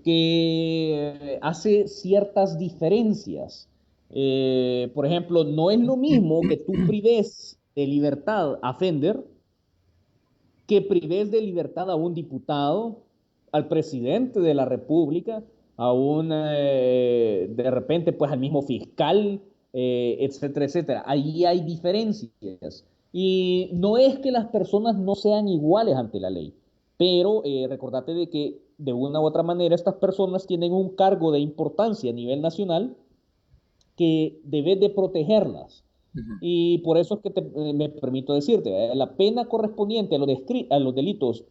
que hace ciertas diferencias. Por ejemplo, no es lo mismo que tú prives de libertad a Fender que prives de libertad a un diputado, al presidente de la República, a un, de repente, pues al mismo fiscal, etcétera, etcétera. Ahí hay diferencias. Y no es que las personas no sean iguales ante la ley, pero recordate de que de una u otra manera estas personas tienen un cargo de importancia a nivel nacional que debes de protegerlas. Ujú. Y por eso es que me permito decirte, la pena correspondiente a los delitos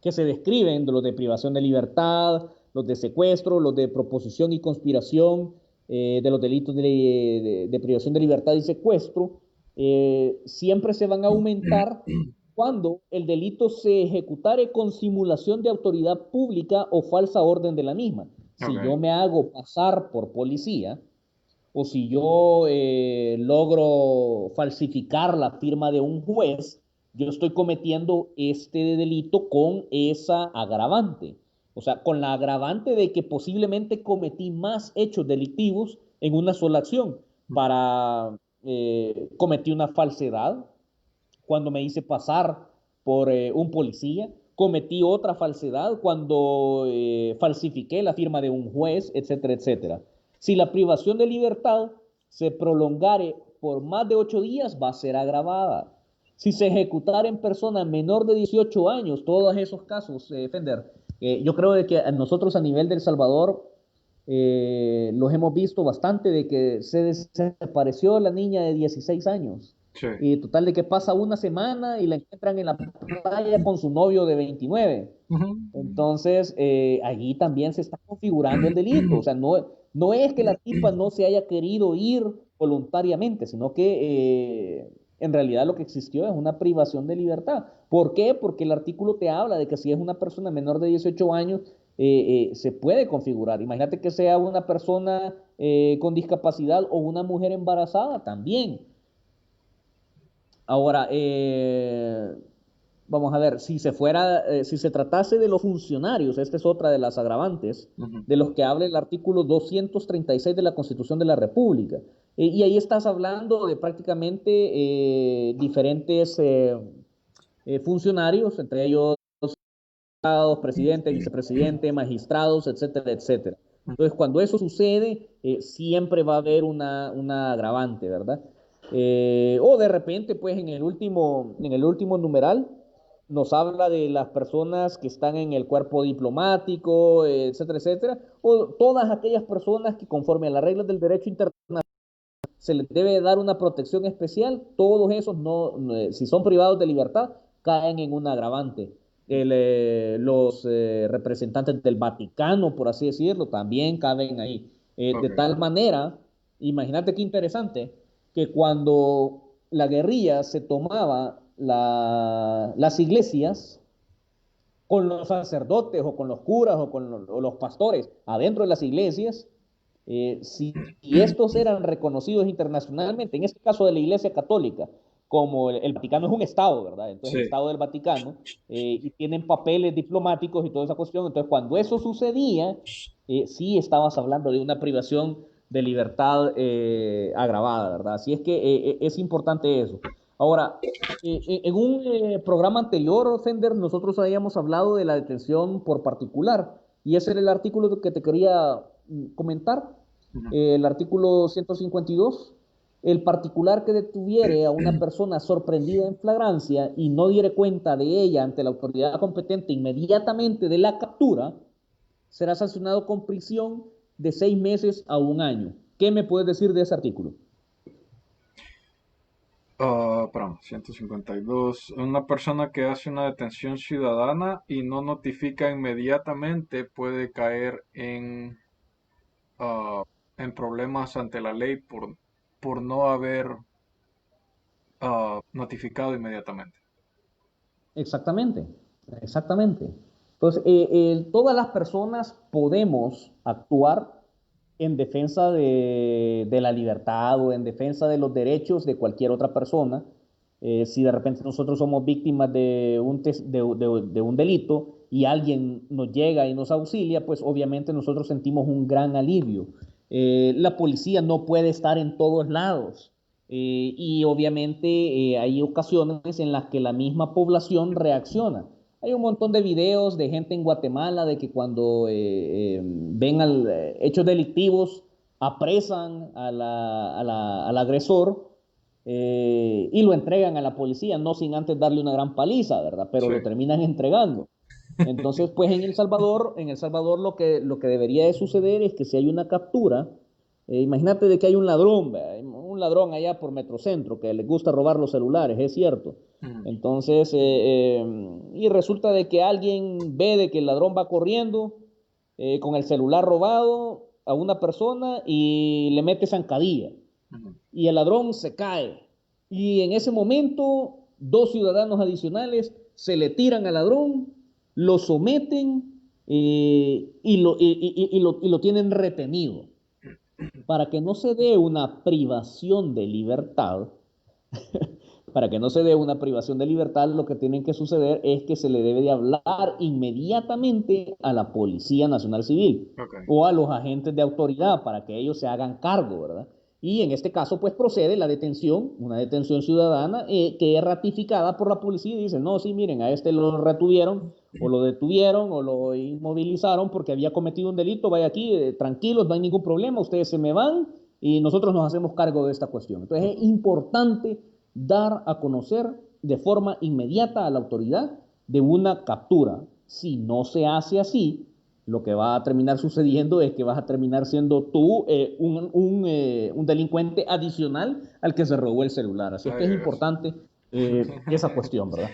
que se describen, de los de privación de libertad, los de secuestro, los de proposición y conspiración, de los delitos de privación de libertad y secuestro, siempre se van a aumentar cuando el delito se ejecutare con simulación de autoridad pública o falsa orden de la misma. Si yo Ok. me hago pasar por policía, o si yo logro falsificar la firma de un juez, yo estoy cometiendo este delito con esa agravante. O sea, con la agravante de que posiblemente cometí más hechos delictivos en una sola acción. Cometí una falsedad cuando me hice pasar por un policía, cometí otra falsedad cuando falsifiqué la firma de un juez, etcétera, etcétera. Si la privación de libertad se prolongare por más de 8 días, va a ser agravada. Si se ejecutara en persona menor de 18 años, todos esos casos, Fender, yo creo de que nosotros a nivel del Salvador los hemos visto bastante, de que se desapareció la niña de 16 años. Sí. Y total de que pasa una semana y la encuentran en la playa con su novio de 29. Ujú. Entonces, allí también se está configurando el delito. O sea, no es que la tipa no se haya querido ir voluntariamente, sino que en realidad lo que existió es una privación de libertad. ¿Por qué? Porque el artículo te habla de que si es una persona menor de 18 años, se puede configurar. Imagínate que sea una persona con discapacidad o una mujer embarazada también. Ahora, vamos a ver, si se tratase de los funcionarios, esta es otra de las agravantes, Ujú. de los que habla el artículo 236 de la Constitución de la República. Y ahí estás hablando de prácticamente diferentes funcionarios, entre ellos presidente, vicepresidente, magistrados, etcétera, etcétera. Entonces, cuando eso sucede, siempre va a haber una agravante, ¿verdad? O de repente, pues en el último numeral nos habla de las personas que están en el cuerpo diplomático, etcétera, etcétera, o todas aquellas personas que conforme a las reglas del derecho internacional se les debe dar una protección especial, todos esos si son privados de libertad, caen en un agravante. Los representantes del Vaticano, por así decirlo, también caben ahí. De Ok. tal manera, imagínate qué interesante, que cuando la guerrilla se tomaba las iglesias, con los sacerdotes o con los curas o los pastores adentro de las iglesias, si estos eran reconocidos internacionalmente, en este caso de la Iglesia Católica, como el Vaticano es un Estado, ¿verdad? Entonces el Sí. Estado del Vaticano, y tienen papeles diplomáticos y toda esa cuestión, entonces cuando eso sucedía, sí estabas hablando de una privación de libertad agravada, ¿verdad? Así es que es importante eso. Ahora, en un programa anterior, Fender, nosotros habíamos hablado de la detención por particular, y ese era el artículo que te quería comentar, Ujú. el artículo 152. El particular que detuviere a una persona sorprendida en flagrancia y no diere cuenta de ella ante la autoridad competente inmediatamente de la captura, será sancionado con prisión de 6 meses a 1 año. ¿Qué me puedes decir de ese artículo? Perdón, 152. Una persona que hace una detención ciudadana y no notifica inmediatamente puede caer ah, en problemas ante la ley por no haber notificado inmediatamente. Exactamente, exactamente. Entonces, todas las personas podemos actuar en defensa de la libertad o en defensa de los derechos de cualquier otra persona. Si de repente nosotros somos víctimas de un delito y alguien nos llega y nos auxilia, pues obviamente nosotros sentimos un gran alivio. La policía no puede estar en todos lados. Y obviamente hay ocasiones en las que la misma población reacciona. Hay un montón de videos de gente en Guatemala de que cuando ven hechos delictivos apresan al agresor y lo entregan a la policía, no sin antes darle una gran paliza, ¿verdad? Pero Sí. lo terminan entregando. Entonces, pues en El Salvador lo que debería de suceder es que si hay una captura, imagínate de que hay un ladrón, ¿verdad? Un ladrón allá por Metrocentro que le gusta robar los celulares, es cierto. Ujú, Entonces, y resulta de que alguien ve de que el ladrón va corriendo con el celular robado a una persona y le mete zancadilla ujú, y el ladrón se cae. Y en ese momento, dos ciudadanos adicionales se le tiran al ladrón, lo someten y lo tienen retenido. Para que no se dé una privación de libertad, para que no se dé una privación de libertad, lo que tiene que suceder es que se le debe de hablar inmediatamente a la Policía Nacional Civil ok. o a los agentes de autoridad para que ellos se hagan cargo, ¿verdad? Y en este caso, pues procede la detención, una detención ciudadana que es ratificada por la policía y dice, no, sí, miren, a este lo retuvieron o lo detuvieron o lo inmovilizaron porque había cometido un delito, vaya aquí, tranquilos, no hay ningún problema, ustedes se me van y nosotros nos hacemos cargo de esta cuestión. Entonces es Ujú. importante dar a conocer de forma inmediata a la autoridad de una captura. Si no se hace así, lo que va a terminar sucediendo es que vas a terminar siendo tú un delincuente adicional al que se robó el celular. Así es que Ay, es Dios. importante esa cuestión, ¿verdad?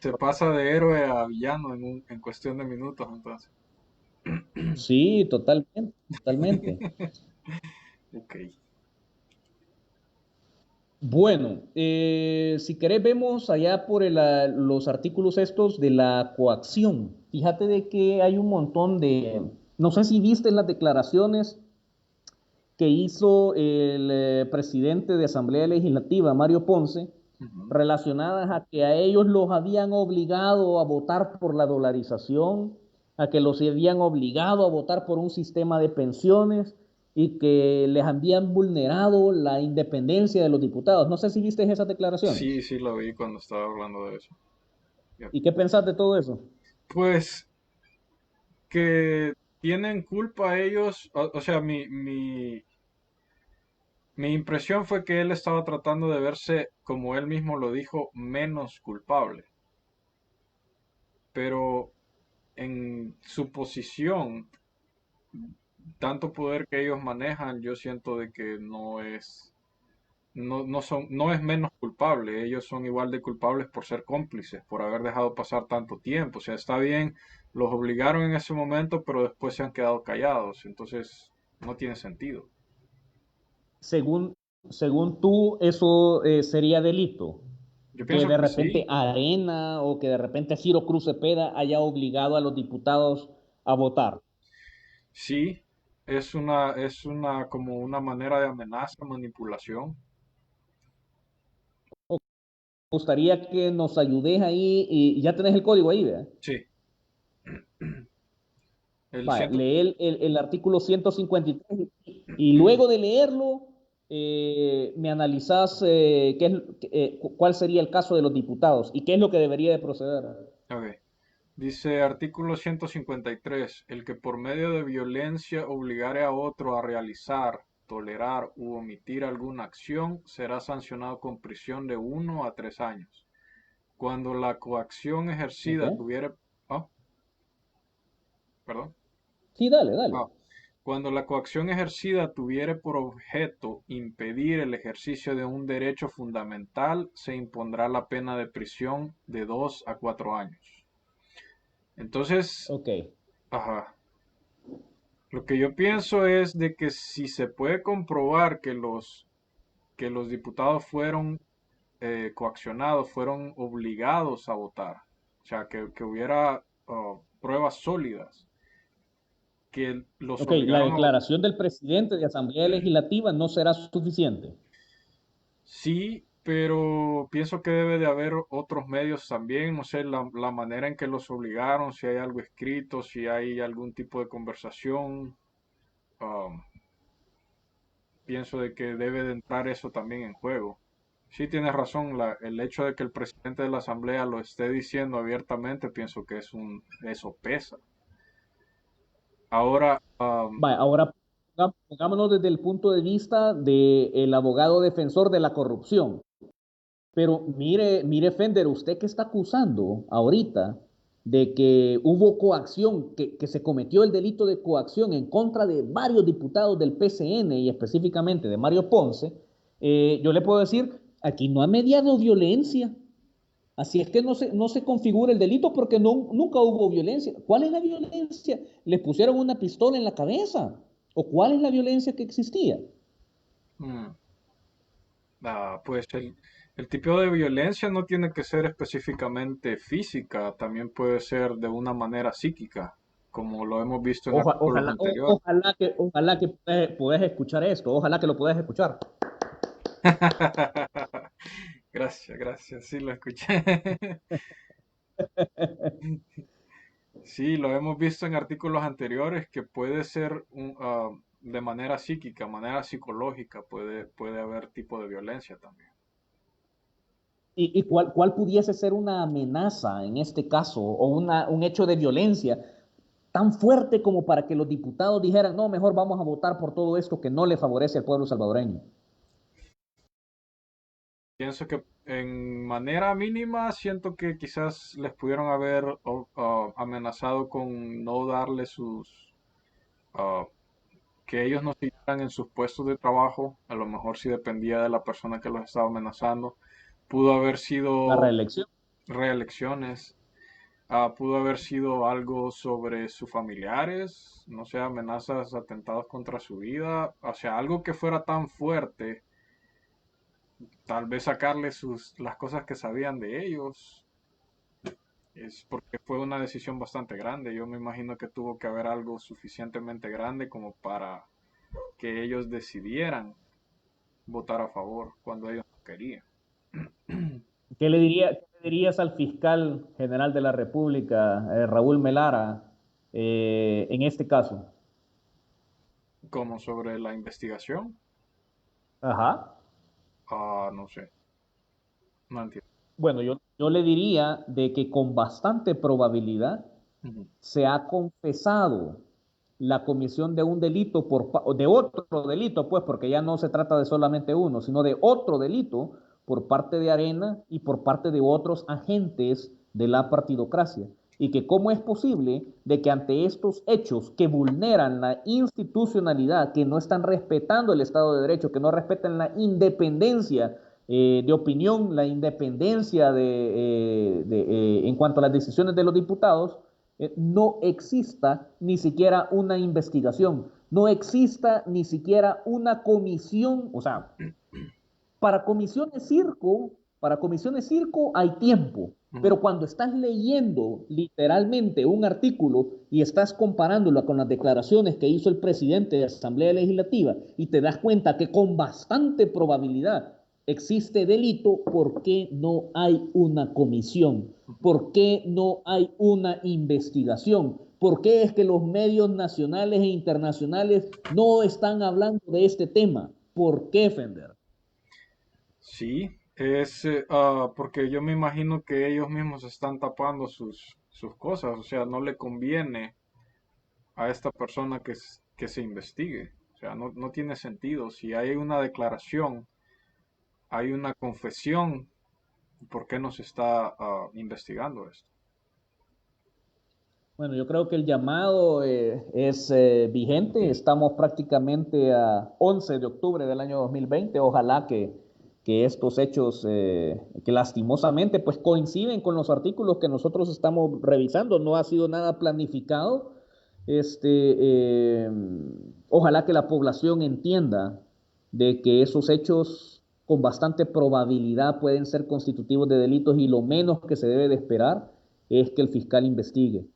Se pasa de héroe a villano en cuestión de minutos, entonces. Sí, totalmente, totalmente. Ok. Bueno, si querés vemos allá por los artículos estos de la coacción. Fíjate de que hay un montón no sé si viste las declaraciones que hizo el presidente de Asamblea Legislativa, Mario Ponce, Ujú. relacionadas a que a ellos los habían obligado a votar por la dolarización, a que los habían obligado a votar por un sistema de pensiones y que les habían vulnerado la independencia de los diputados. No sé si viste esas Sí, declaraciones. sí, lo vi cuando estaba hablando de eso. Ya. ¿Y qué pensás de todo eso? Pues que tienen culpa ellos, o sea, mi impresión fue que él estaba tratando de verse, como él mismo lo dijo, menos culpable. Pero en su posición, tanto poder que ellos manejan, yo siento de que no es menos culpable. Ellos son igual de culpables por ser cómplices, por haber dejado pasar tanto tiempo. O sea, está bien, los obligaron en ese momento, pero después se han quedado callados. Entonces, no tiene sentido. Según, según tú, eso sería delito. Yo Que pienso de que repente sí. Arena o que de repente Ciro Cruz Cepeda haya obligado a los diputados a votar. Sí, es una como una manera de amenaza, manipulación. Me gustaría que nos ayudes ahí y ya tenés el código ahí, ¿verdad? Sí, el Vaya, ciento, lee el artículo 153 y luego de leerlo me analizás cuál sería el caso de los diputados y qué es lo que debería de proceder. ok. Dice artículo 153, el que por medio de violencia obligare a otro a realizar, tolerar u omitir alguna acción será sancionado con prisión de 1 a 3 años. Cuando la coacción ejercida ¿Ok? tuviere... ¿Ah? perdón. Sí, dale, dale. Ah, cuando la coacción ejercida tuviere por objeto impedir el ejercicio de un derecho fundamental, se impondrá la pena de prisión de 2 a 4 años. Entonces, Ok. ajá, lo que yo pienso es de que si se puede comprobar que los diputados fueron coaccionados, fueron obligados a votar, o sea, que hubiera pruebas sólidas, que los Ok, la obligaron a votar. declaración del presidente de Asamblea Legislativa no será suficiente. Sí, pero pienso que debe de haber otros medios también, no sé, la manera en que los obligaron, si hay algo escrito, si hay algún tipo de conversación. um, Pienso de que debe de entrar eso también en juego. Sí tienes razón, el hecho de que el presidente de la Asamblea lo esté diciendo abiertamente, pienso que eso pesa. Ahora, Vaya, ahora pongámonos desde el punto de vista del abogado defensor de la corrupción. Pero mire, Fender, usted que está acusando ahorita de que hubo coacción, que se cometió el delito de coacción en contra de varios diputados del PCN y específicamente de Mario Ponce, yo le puedo decir, aquí no ha mediado violencia. Así es que no se configura el delito porque nunca hubo violencia. ¿Cuál es la violencia? ¿Les pusieron una pistola en la cabeza? ¿O cuál es la violencia que existía? mm, pues el tipo de violencia no tiene que ser específicamente física, también puede ser de una manera psíquica, como lo hemos visto en artículos anteriores. Ojalá que puedas escuchar esto, ojalá que lo puedas escuchar. Gracias, gracias, sí lo escuché. Sí, lo hemos visto en artículos anteriores que puede ser de manera psíquica, manera psicológica, puede haber tipo de violencia también. ¿Y cuál pudiese ser una amenaza en este caso o un hecho de violencia tan fuerte como para que los diputados dijeran, no, mejor vamos a votar por todo esto que no le favorece al pueblo salvadoreño? Pienso que en manera mínima siento que quizás les pudieron haber amenazado con no darle ah, que ellos no siguieran en sus puestos de trabajo, a lo mejor si dependía de la persona que los estaba amenazando. Pudo haber La sido reelección. reelecciones. Pudo haber sido algo sobre sus familiares, no sé, amenazas, atentados contra su vida, o sea, algo que fuera tan fuerte, tal vez sacarle las cosas que sabían de ellos, es porque fue una decisión bastante grande. Yo me imagino que tuvo que haber algo suficientemente grande como para que ellos decidieran votar a favor cuando ellos no querían. ¿Qué le dirías al fiscal general de la República, Raúl Melara, en este caso? Como sobre la investigación, Ajá. no sé, no entiendo. Bueno, yo le diría de que con bastante probabilidad Ujú. se ha confesado la comisión de un delito de otro delito, pues, porque ya no se trata de solamente uno, sino de otro delito por parte de Arena y por parte de otros agentes de la partidocracia. Y que cómo es posible de que ante estos hechos que vulneran la institucionalidad, que no están respetando el Estado de Derecho, que no respetan la independencia de opinión, la independencia en cuanto a las decisiones de los diputados, no exista ni siquiera una investigación, no exista ni siquiera una comisión, o sea, para comisiones circo hay tiempo, Ujú. pero cuando estás leyendo literalmente un artículo y estás comparándolo con las declaraciones que hizo el presidente de la Asamblea Legislativa y te das cuenta que con bastante probabilidad existe delito, ¿por qué no hay una comisión? ¿Por qué no hay una investigación? ¿Por qué es que los medios nacionales e internacionales no están hablando de este tema? ¿Por qué, Fender? Sí, es porque yo me imagino que ellos mismos están tapando sus cosas, o sea, no le conviene a esta persona que se investigue, o sea, no tiene sentido. Si hay una declaración, hay una confesión, ¿por qué no se está investigando esto? Bueno, yo creo que el llamado es vigente. Estamos prácticamente a 11 de octubre del año 2020. Ojalá que estos hechos, que lastimosamente pues coinciden con los artículos que nosotros estamos revisando, no ha sido nada planificado. Este, eh, Ojalá que la población entienda de que esos hechos con bastante probabilidad pueden ser constitutivos de delitos y lo menos que se debe de esperar es que el fiscal investigue.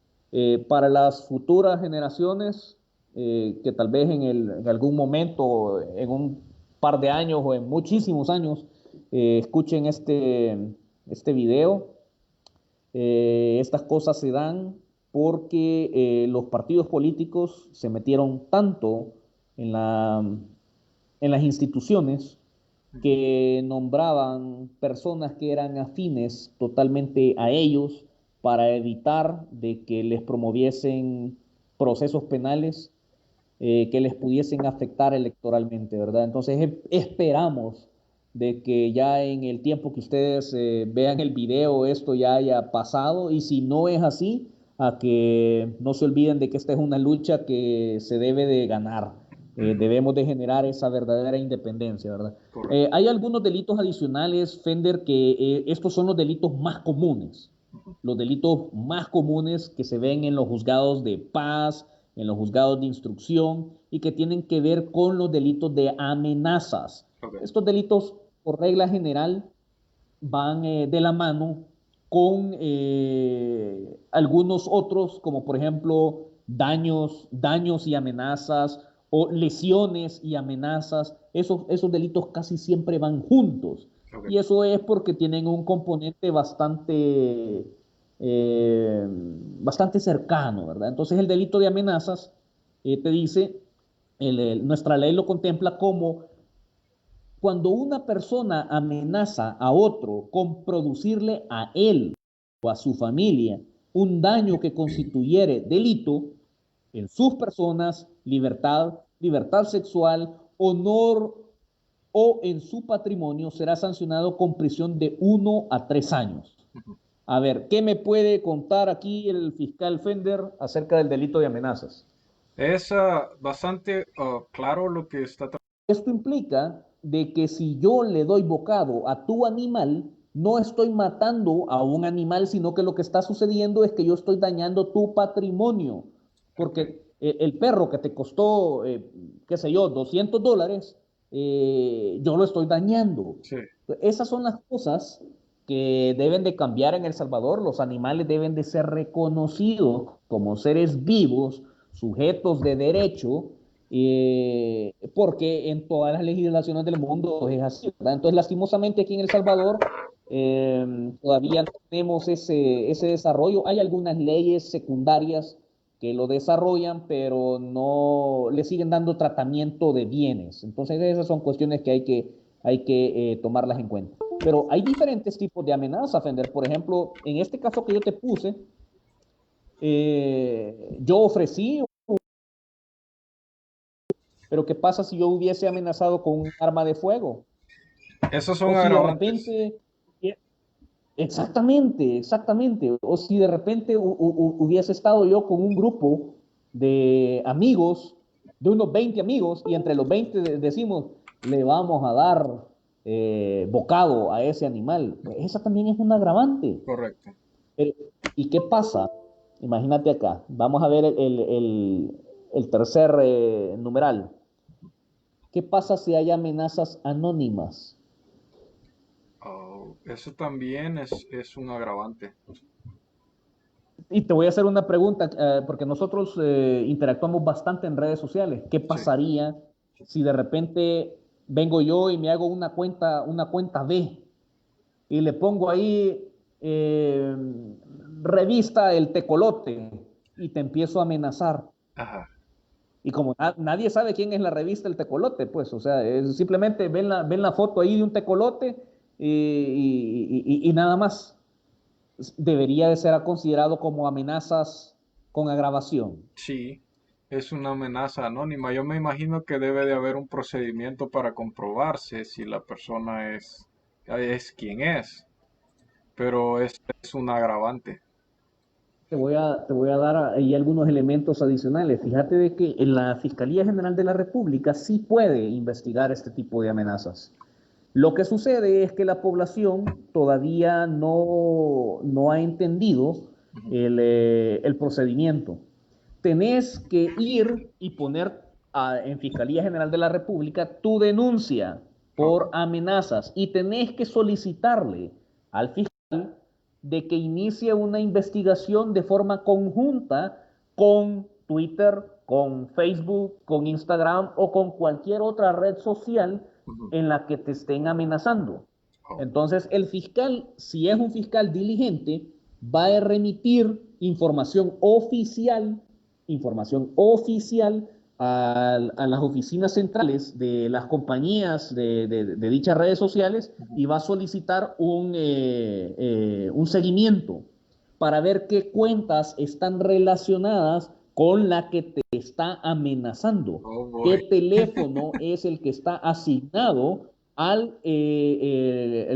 Para las futuras generaciones, que tal vez en algún momento, en un par de años o en muchísimos años, escuchen este video, estas cosas se dan porque los partidos políticos se metieron tanto en en las instituciones Ujú. que nombraban personas que eran afines totalmente a ellos para evitar de que les promoviesen procesos penales que les pudiesen afectar electoralmente, ¿verdad? Entonces esperamos de que ya en el tiempo que ustedes vean el video esto ya haya pasado y si no es así, a que no se olviden de que esta es una lucha que se debe de ganar. Ujú. Debemos de generar esa verdadera independencia, ¿verdad? Correcto. Hay algunos delitos adicionales, Fender, que estos son los delitos más comunes, Ujú. los delitos más comunes que se ven en los juzgados de paz, en los juzgados de instrucción y que tienen que ver con los delitos de amenazas. Ok. Estos delitos, por regla general, van de la mano con algunos otros, como por ejemplo daños y amenazas o lesiones y amenazas. Esos delitos casi siempre van juntos. Ok. Y eso es porque tienen un componente bastante cercano, ¿verdad? Entonces el delito de amenazas te dice, nuestra ley lo contempla como cuando una persona amenaza a otro con producirle a él o a su familia un daño que constituyere delito en sus personas, libertad sexual, honor o en su patrimonio, será sancionado con prisión de 1 a 3 años. Ujú. A ver, ¿qué me puede contar aquí el fiscal Fender acerca del delito de amenazas? Es bastante claro lo que está. Esto implica de que si yo le doy bocado a tu animal, no estoy matando a un animal, sino que lo que está sucediendo es que yo estoy dañando tu patrimonio. Ok. Porque el perro que te costó, qué sé yo, $200, yo lo estoy dañando. Sí. Esas son las cosas que deben de cambiar en El Salvador. Los animales deben de ser reconocidos como seres vivos, sujetos de derecho, porque en todas las legislaciones del mundo es así, ¿verdad? Entonces, lastimosamente aquí en El Salvador todavía no tenemos ese desarrollo. Hay algunas leyes secundarias que lo desarrollan, pero no le siguen dando tratamiento de bienes. Entonces, esas son cuestiones que hay que tomarlas en cuenta. Pero hay diferentes tipos de amenaza, Fender. Por ejemplo, en este caso que yo te puse, yo ofrecí, pero ¿qué pasa si yo hubiese amenazado con un arma de fuego? Esos O son si de agravantes. repente, exactamente, exactamente, o si de repente hubiese estado yo con un grupo de amigos, de unos 20 amigos, y entre los 20 decimos, le vamos a dar bocado a ese animal. Pues esa también es un agravante. Correcto. Pero, ¿y qué pasa? Imagínate acá, vamos a ver el tercer numeral. ¿Qué pasa si hay amenazas anónimas? Oh, eso también es un agravante. Y te voy a hacer una pregunta, porque nosotros interactuamos bastante en redes sociales. ¿Qué Sí. pasaría si de repente vengo yo y me hago una cuenta B y le pongo ahí eh, revista El Tecolote y te empiezo a amenazar? Ajá. Y como nadie sabe quién es la revista El Tecolote, pues, o sea, simplemente ven la foto ahí de un tecolote y nada más. Debería de ser considerado como amenazas con agravación. Sí, es una amenaza anónima. Yo me imagino que debe de haber un procedimiento para comprobarse si la persona es quien es, pero es un agravante. te voy a dar ahí algunos elementos adicionales. Fíjate de que en la Fiscalía General de la República sí puede investigar este tipo de amenazas. Lo que sucede es que la población todavía no ha entendido Ujú. el procedimiento. Tenés que ir y poner en Fiscalía General de la República tu denuncia Ok. por amenazas y tenés que solicitarle al fiscal de que inicie una investigación de forma conjunta con Twitter, con Facebook, con Instagram o con cualquier otra red social Ujú. en la que te estén amenazando. Oh, Entonces, el fiscal, si es un fiscal diligente, va a remitir información oficial a las oficinas centrales de las compañías de dichas redes sociales ujú. y va a solicitar un seguimiento para ver qué cuentas están relacionadas con la que te está amenazando, Oh, qué boy. teléfono es el que está asignado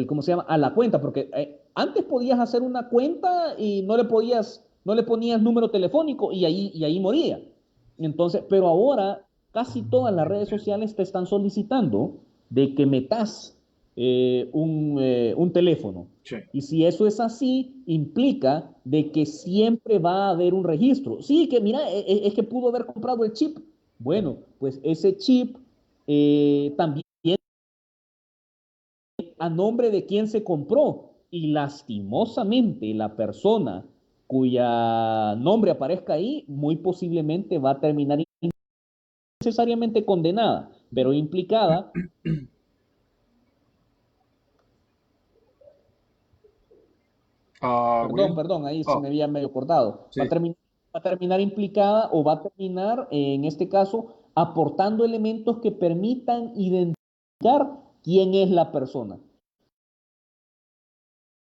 ¿cómo se llama? A la cuenta, porque antes podías hacer una cuenta y no le ponías número telefónico y ahí moría. Entonces, pero ahora casi todas las redes sociales te están solicitando de que metas un teléfono. Sí. Y si eso es así, implica de que siempre va a haber un registro. Sí, que mira, es que pudo haber comprado el chip. Bueno, pues ese chip también a nombre de quién se compró y lastimosamente la persona cuya nombre aparezca ahí muy posiblemente va a terminar necesariamente condenada, pero implicada. Will. Perdón, ahí se Oh, me había medio cortado. sí. Va a terminar implicada o va a terminar, en este caso, aportando elementos que permitan identificar quién es la persona.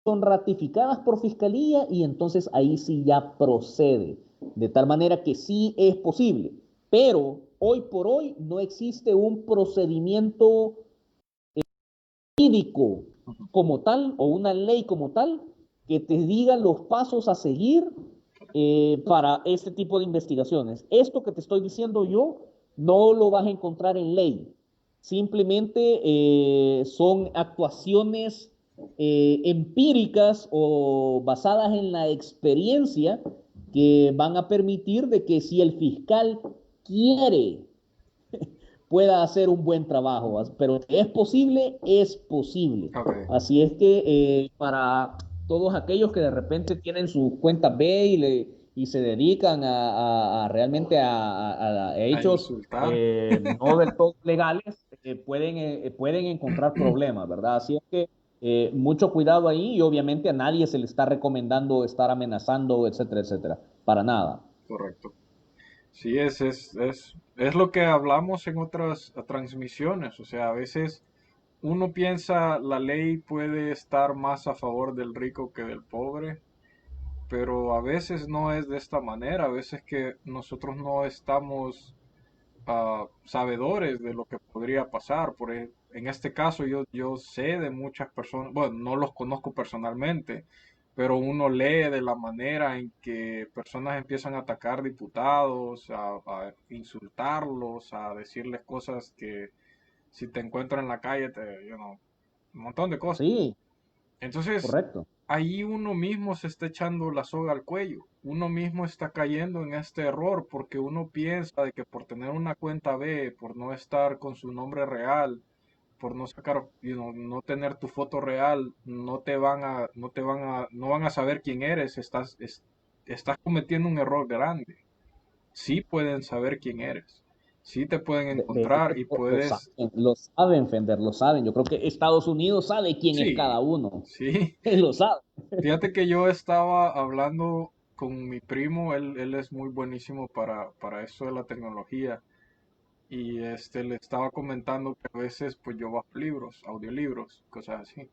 Son ratificadas por fiscalía y entonces ahí sí ya procede. De tal manera que sí es posible. Pero hoy por hoy no existe un procedimiento jurídico Ujú. como tal o una ley como tal que te diga los pasos a seguir para este tipo de investigaciones. Esto que te estoy diciendo yo no lo vas a encontrar en ley. Simplemente son actuaciones empíricas o basadas en la experiencia que van a permitir de que si el fiscal quiere pueda hacer un buen trabajo, pero es posible, es posible. Ok. Así es que para todos aquellos que de repente tienen su cuenta B y se dedican a realmente a A hechos insultar. no del todo legales, pueden encontrar problemas, ¿verdad? Así es que mucho cuidado ahí y obviamente a nadie se le está recomendando estar amenazando, etcétera, etcétera, para nada. Correcto. Sí, es lo que hablamos en otras transmisiones. O sea, a veces uno piensa la ley puede estar más a favor del rico que del pobre, pero a veces no es de esta manera. A veces que nosotros no estamos sabedores de lo que podría pasar. En este caso yo sé de muchas personas, bueno, no los conozco personalmente, pero uno lee de la manera en que personas empiezan a atacar diputados, a insultarlos, a decirles cosas que si te encuentran en la calle, un montón de cosas. Sí, Entonces, correcto. ahí uno mismo se está echando la soga al cuello. Uno mismo está cayendo en este error porque uno piensa de que por tener una cuenta B, por no estar con su nombre real, por no sacar, no tener tu foto real, no van a saber quién eres. Estás cometiendo un error grande. Sí pueden saber quién eres. Sí te pueden De hecho, encontrar y puedes, lo saben, Fender, lo saben. Yo creo que Estados Unidos sabe quién es sí, cada uno. sí. Lo sabe. Fíjate que yo estaba hablando con mi primo, él es muy buenísimo para eso de la tecnología y le estaba comentando que a veces pues yo bajo libros, audiolibros, cosas así.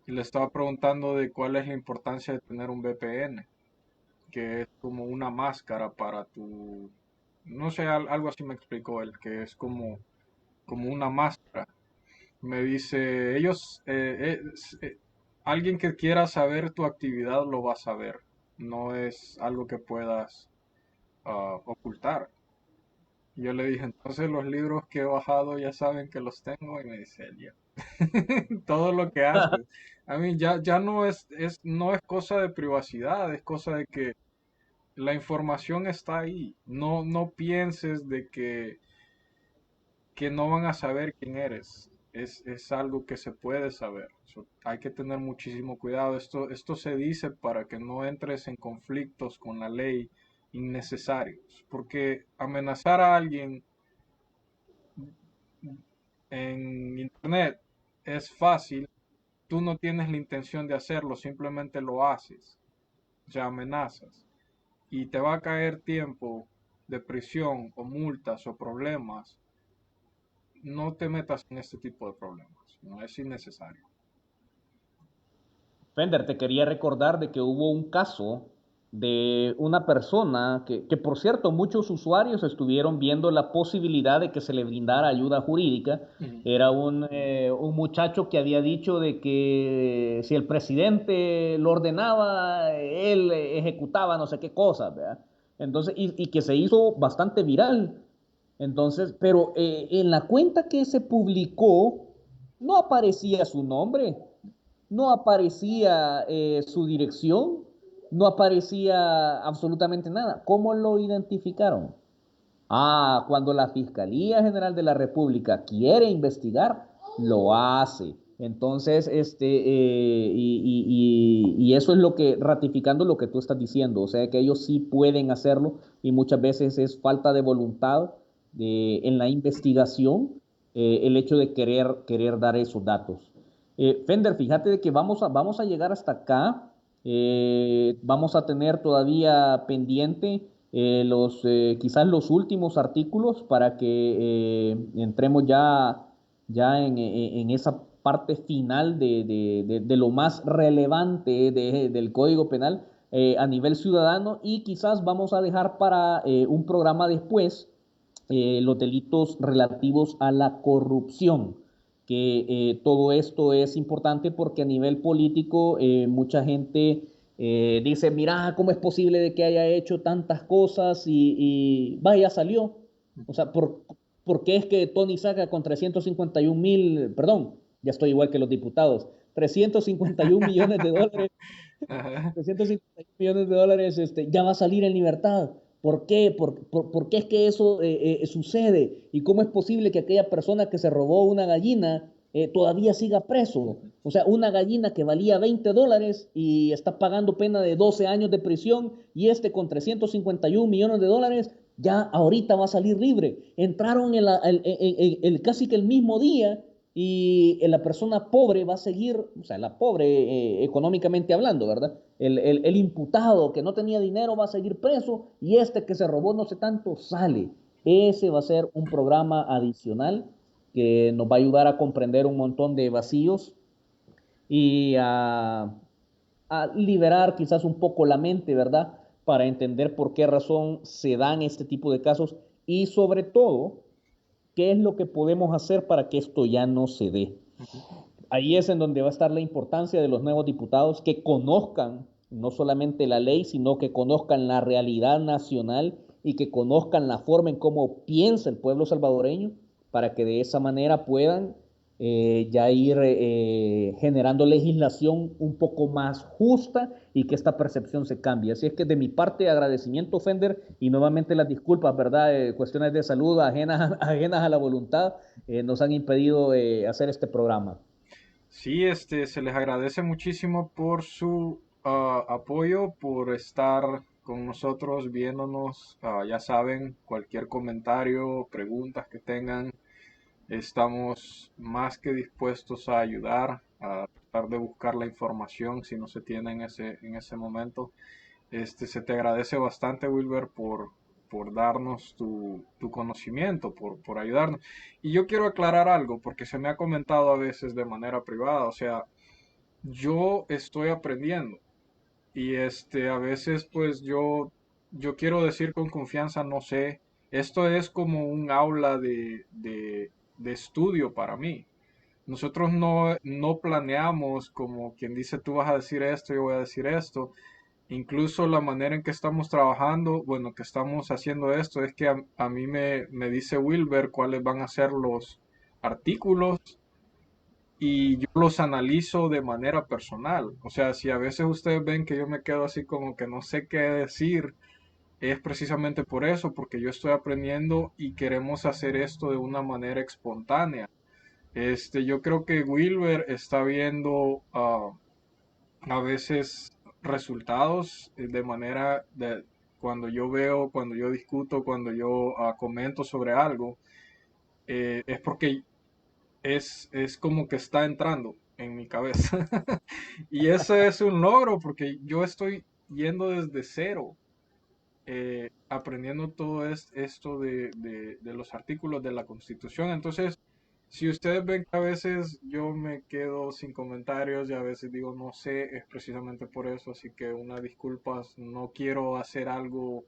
Y le estaba preguntando de cuál es la importancia de tener un VPN, que es como una máscara para tu, no sé, algo así me explicó él, que es como una máscara. Me dice, alguien que quiera saber tu actividad lo va a saber. no es algo que puedas ocultar. Y yo le dije, entonces los libros que he bajado ya saben que los tengo y me dice él, ya. Todo lo que haces. A mí ya no no es cosa de privacidad, es cosa de que la información está ahí. No pienses de que no van a saber quién eres. Es algo que se puede saber. Hay que tener muchísimo cuidado. Esto se dice para que no entres en conflictos con la ley innecesarios. Porque amenazar a alguien en internet es fácil. Tú no tienes la intención de hacerlo, simplemente lo haces. O sea, amenazas. Y te va a caer tiempo de prisión o multas o problemas. No te metas en este tipo de problemas. No es innecesario. Fender, te quería recordar de que hubo un caso de una persona que, por cierto, muchos usuarios estuvieron viendo la posibilidad de que se le brindara ayuda jurídica. Ujú. Era un muchacho que había dicho de que si el presidente lo ordenaba, él ejecutaba no sé qué cosas, ¿verdad? Entonces, y que se hizo bastante viral. Entonces, pero en la cuenta que se publicó no aparecía su nombre, no aparecía su dirección, no aparecía absolutamente nada. ¿Cómo lo identificaron? Ah, cuando la Fiscalía General de la República quiere investigar, lo hace. Entonces, y eso es lo que, ratificando lo que tú estás diciendo, o sea que ellos sí pueden hacerlo y muchas veces es falta de voluntad en la investigación, el hecho de querer dar esos datos. Fender, fíjate de que vamos a llegar hasta acá. Vamos a tener todavía pendiente quizás los últimos artículos para que entremos ya en esa parte final de lo más relevante del Código Penal a nivel ciudadano y quizás vamos a dejar para un programa después los delitos relativos a la corrupción, que todo esto es importante porque a nivel político mucha gente dice, mira, ¿cómo es posible de que haya hecho tantas cosas y vaya, salió? O sea, ¿por qué es que Tony saca con 351.000, perdón, ya estoy igual que los diputados, 351 millones de dólares Ajá. 351 millones de dólares ya va a salir en libertad? ¿Por qué? ¿Por qué es que eso sucede? ¿Y cómo es posible que aquella persona que se robó una gallina todavía siga preso? O sea, una gallina que valía 20 dólares y está pagando pena de 12 años de prisión y con 351 millones de dólares ya ahorita va a salir libre. Entraron casi que el mismo día y la persona pobre va a seguir, o sea, la pobre económicamente hablando, ¿verdad? El imputado que no tenía dinero va a seguir preso y que se robó no sé tanto sale. Ese va a ser un programa adicional que nos va a ayudar a comprender un montón de vacíos y a liberar quizás un poco la mente, ¿verdad? Para entender por qué razón se dan este tipo de casos y sobre todo, qué es lo que podemos hacer para que esto ya no se dé. Ujú. Ahí es en donde va a estar la importancia de los nuevos diputados que conozcan no solamente la ley, sino que conozcan la realidad nacional y que conozcan la forma en cómo piensa el pueblo salvadoreño para que de esa manera puedan ya ir generando legislación un poco más justa y que esta percepción se cambie. Así es que de mi parte agradecimiento, Fender, y nuevamente las disculpas, ¿verdad? Cuestiones de salud ajenas a la voluntad nos han impedido hacer este programa. Sí, se les agradece muchísimo por su apoyo, por estar con nosotros, viéndonos. Ya saben, cualquier comentario, preguntas que tengan, estamos más que dispuestos a ayudar, a tratar de buscar la información si no se tiene en ese momento. Se te agradece bastante, Wilber, por darnos tu conocimiento, por ayudarnos. Y yo quiero aclarar algo, porque se me ha comentado a veces de manera privada, o sea, yo estoy aprendiendo y a veces pues yo quiero decir con confianza, no sé, esto es como un aula de estudio para mí. Nosotros no planeamos como quien dice tú vas a decir esto, yo voy a decir esto. Incluso la manera en que estamos trabajando, bueno, que estamos haciendo esto, es que a mí me dice Wilber cuáles van a ser los artículos y yo los analizo de manera personal. O sea, si a veces ustedes ven que yo me quedo así como que no sé qué decir, es precisamente por eso, porque yo estoy aprendiendo y queremos hacer esto de una manera espontánea. Yo creo que Wilber está viendo a veces resultados de manera de cuando yo veo, cuando yo discuto, cuando yo comento sobre algo, es porque es como que está entrando en mi cabeza. Y ese es un logro porque yo estoy yendo desde cero, aprendiendo todo esto de los artículos de la Constitución. Entonces, si ustedes ven que a veces yo me quedo sin comentarios y a veces digo no sé, es precisamente por eso. Así que una disculpa, no quiero hacer algo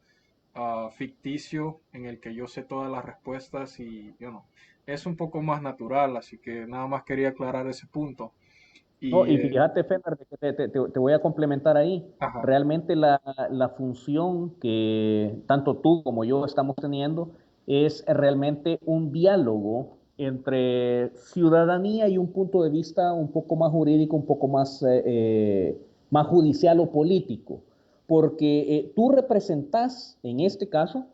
ficticio en el que yo sé todas las respuestas y yo no. Es un poco más natural, así que nada más quería aclarar ese punto. No, Y, y fíjate, Fender, que te voy a complementar ahí. ajá, Realmente la función que tanto tú como yo estamos teniendo es realmente un diálogo entre ciudadanía y un punto de vista un poco más jurídico, un poco más, más judicial o político. Porque tú representas, en este caso,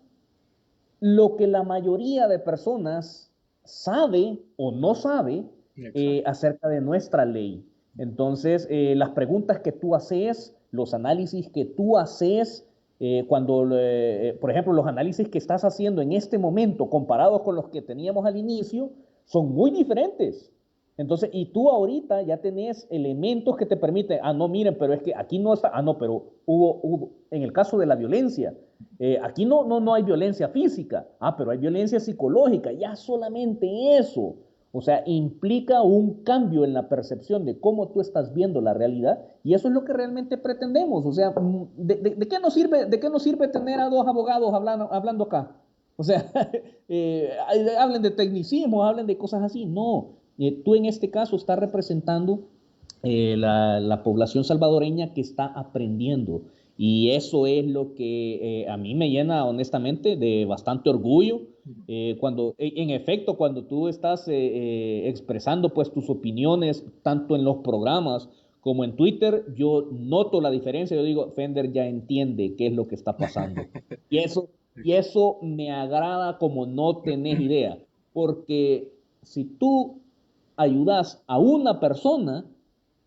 lo que la mayoría de personas sabe o no sabe exacto. acerca de nuestra ley. Entonces, las preguntas que tú haces, los análisis que tú haces, por ejemplo, los análisis que estás haciendo en este momento comparados con los que teníamos al inicio, son muy diferentes. Entonces, y tú ahorita ya tenés elementos que te permiten, no, miren, pero es que aquí no está, no, pero en el caso de la violencia, aquí no hay violencia física, pero hay violencia psicológica, ya solamente eso. O sea, implica un cambio en la percepción de cómo tú estás viendo la realidad y eso es lo que realmente pretendemos. O sea, ¿de qué nos sirve tener a dos abogados hablando acá? O sea, hablen de tecnicismo, hablen de cosas así. No, tú en este caso estás representando la población salvadoreña que está aprendiendo. Y eso es lo que a mí me llena honestamente de bastante orgullo. En efecto, cuando tú estás expresando pues tus opiniones, tanto en los programas como en Twitter, yo noto la diferencia. Yo digo, Fender ya entiende qué es lo que está pasando. Y eso, y eso me agrada como no tenés idea. Porque si tú ayudas a una persona,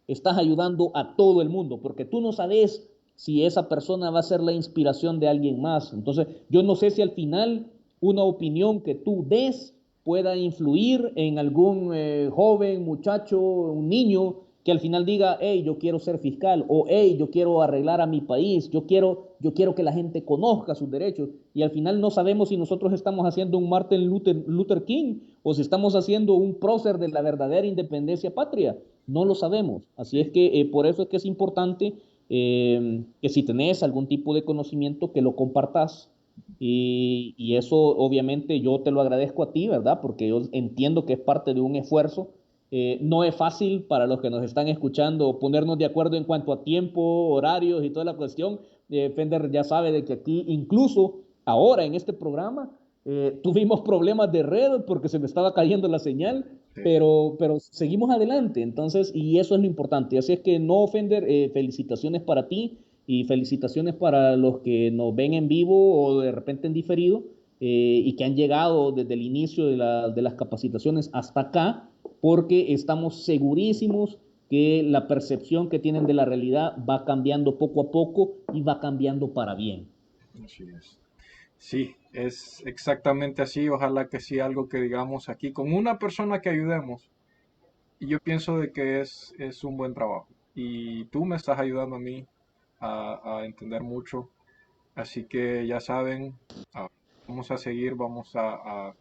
estás ayudando a todo el mundo, porque tú no sabes si esa persona va a ser la inspiración de alguien más. Entonces, yo no sé si al final una opinión que tú des pueda influir en algún joven, muchacho, un niño que al final diga, hey, yo quiero ser fiscal o hey, yo quiero arreglar a mi país, yo quiero que la gente conozca sus derechos y al final no sabemos si nosotros estamos haciendo un Martin Luther King o si estamos haciendo un prócer de la verdadera independencia patria. No lo sabemos. Así es Sí. que por eso es que es importante que si tenés algún tipo de conocimiento, que lo compartas. Y eso obviamente yo te lo agradezco a ti, ¿verdad? Porque yo entiendo que es parte de un esfuerzo. No es fácil para los que nos están escuchando ponernos de acuerdo en cuanto a tiempo, horarios y toda la cuestión. Fender ya sabe de que aquí, incluso ahora en este programa, tuvimos problemas de red porque se me estaba cayendo la señal, Sí. pero seguimos adelante, entonces, y eso es lo importante. Así es que no, Fender, felicitaciones para ti y felicitaciones para los que nos ven en vivo o de repente en diferido y que han llegado desde el inicio de las capacitaciones hasta acá, porque estamos segurísimos que la percepción que tienen de la realidad va cambiando poco a poco y va cambiando para bien. Así es. Sí, es exactamente así. Ojalá que sí, algo que digamos aquí con una persona que ayudemos. Y yo pienso de que es un buen trabajo. Y tú me estás ayudando a mí a entender mucho. Así que ya saben, ah, vamos a seguir, vamos a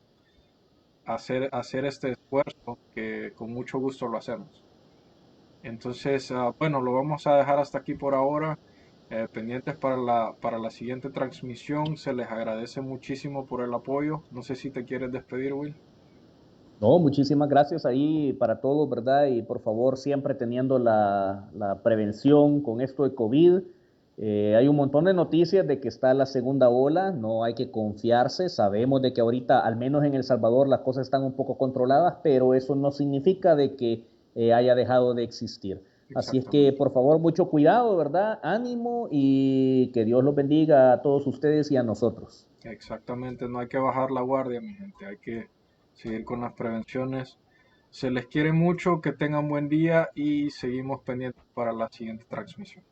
hacer este esfuerzo que con mucho gusto lo hacemos. Entonces, bueno, lo vamos a dejar hasta aquí por ahora. Pendientes para la siguiente transmisión. Se les agradece muchísimo por el apoyo. No sé si te quieres despedir, Will. No, muchísimas gracias ahí para todos, ¿verdad? Y por favor, siempre teniendo la prevención con esto de COVID. Hay un montón de noticias de que está la segunda ola, no hay que confiarse, sabemos de que ahorita, al menos en El Salvador, las cosas están un poco controladas, pero eso no significa de que haya dejado de existir. Así es que, Exactamente. por favor, mucho cuidado, ¿verdad? Ánimo y que Dios los bendiga a todos ustedes y a nosotros. Exactamente, no hay que bajar la guardia, mi gente, hay que seguir con las prevenciones. Se les quiere mucho, que tengan buen día y seguimos pendientes para la siguiente transmisión.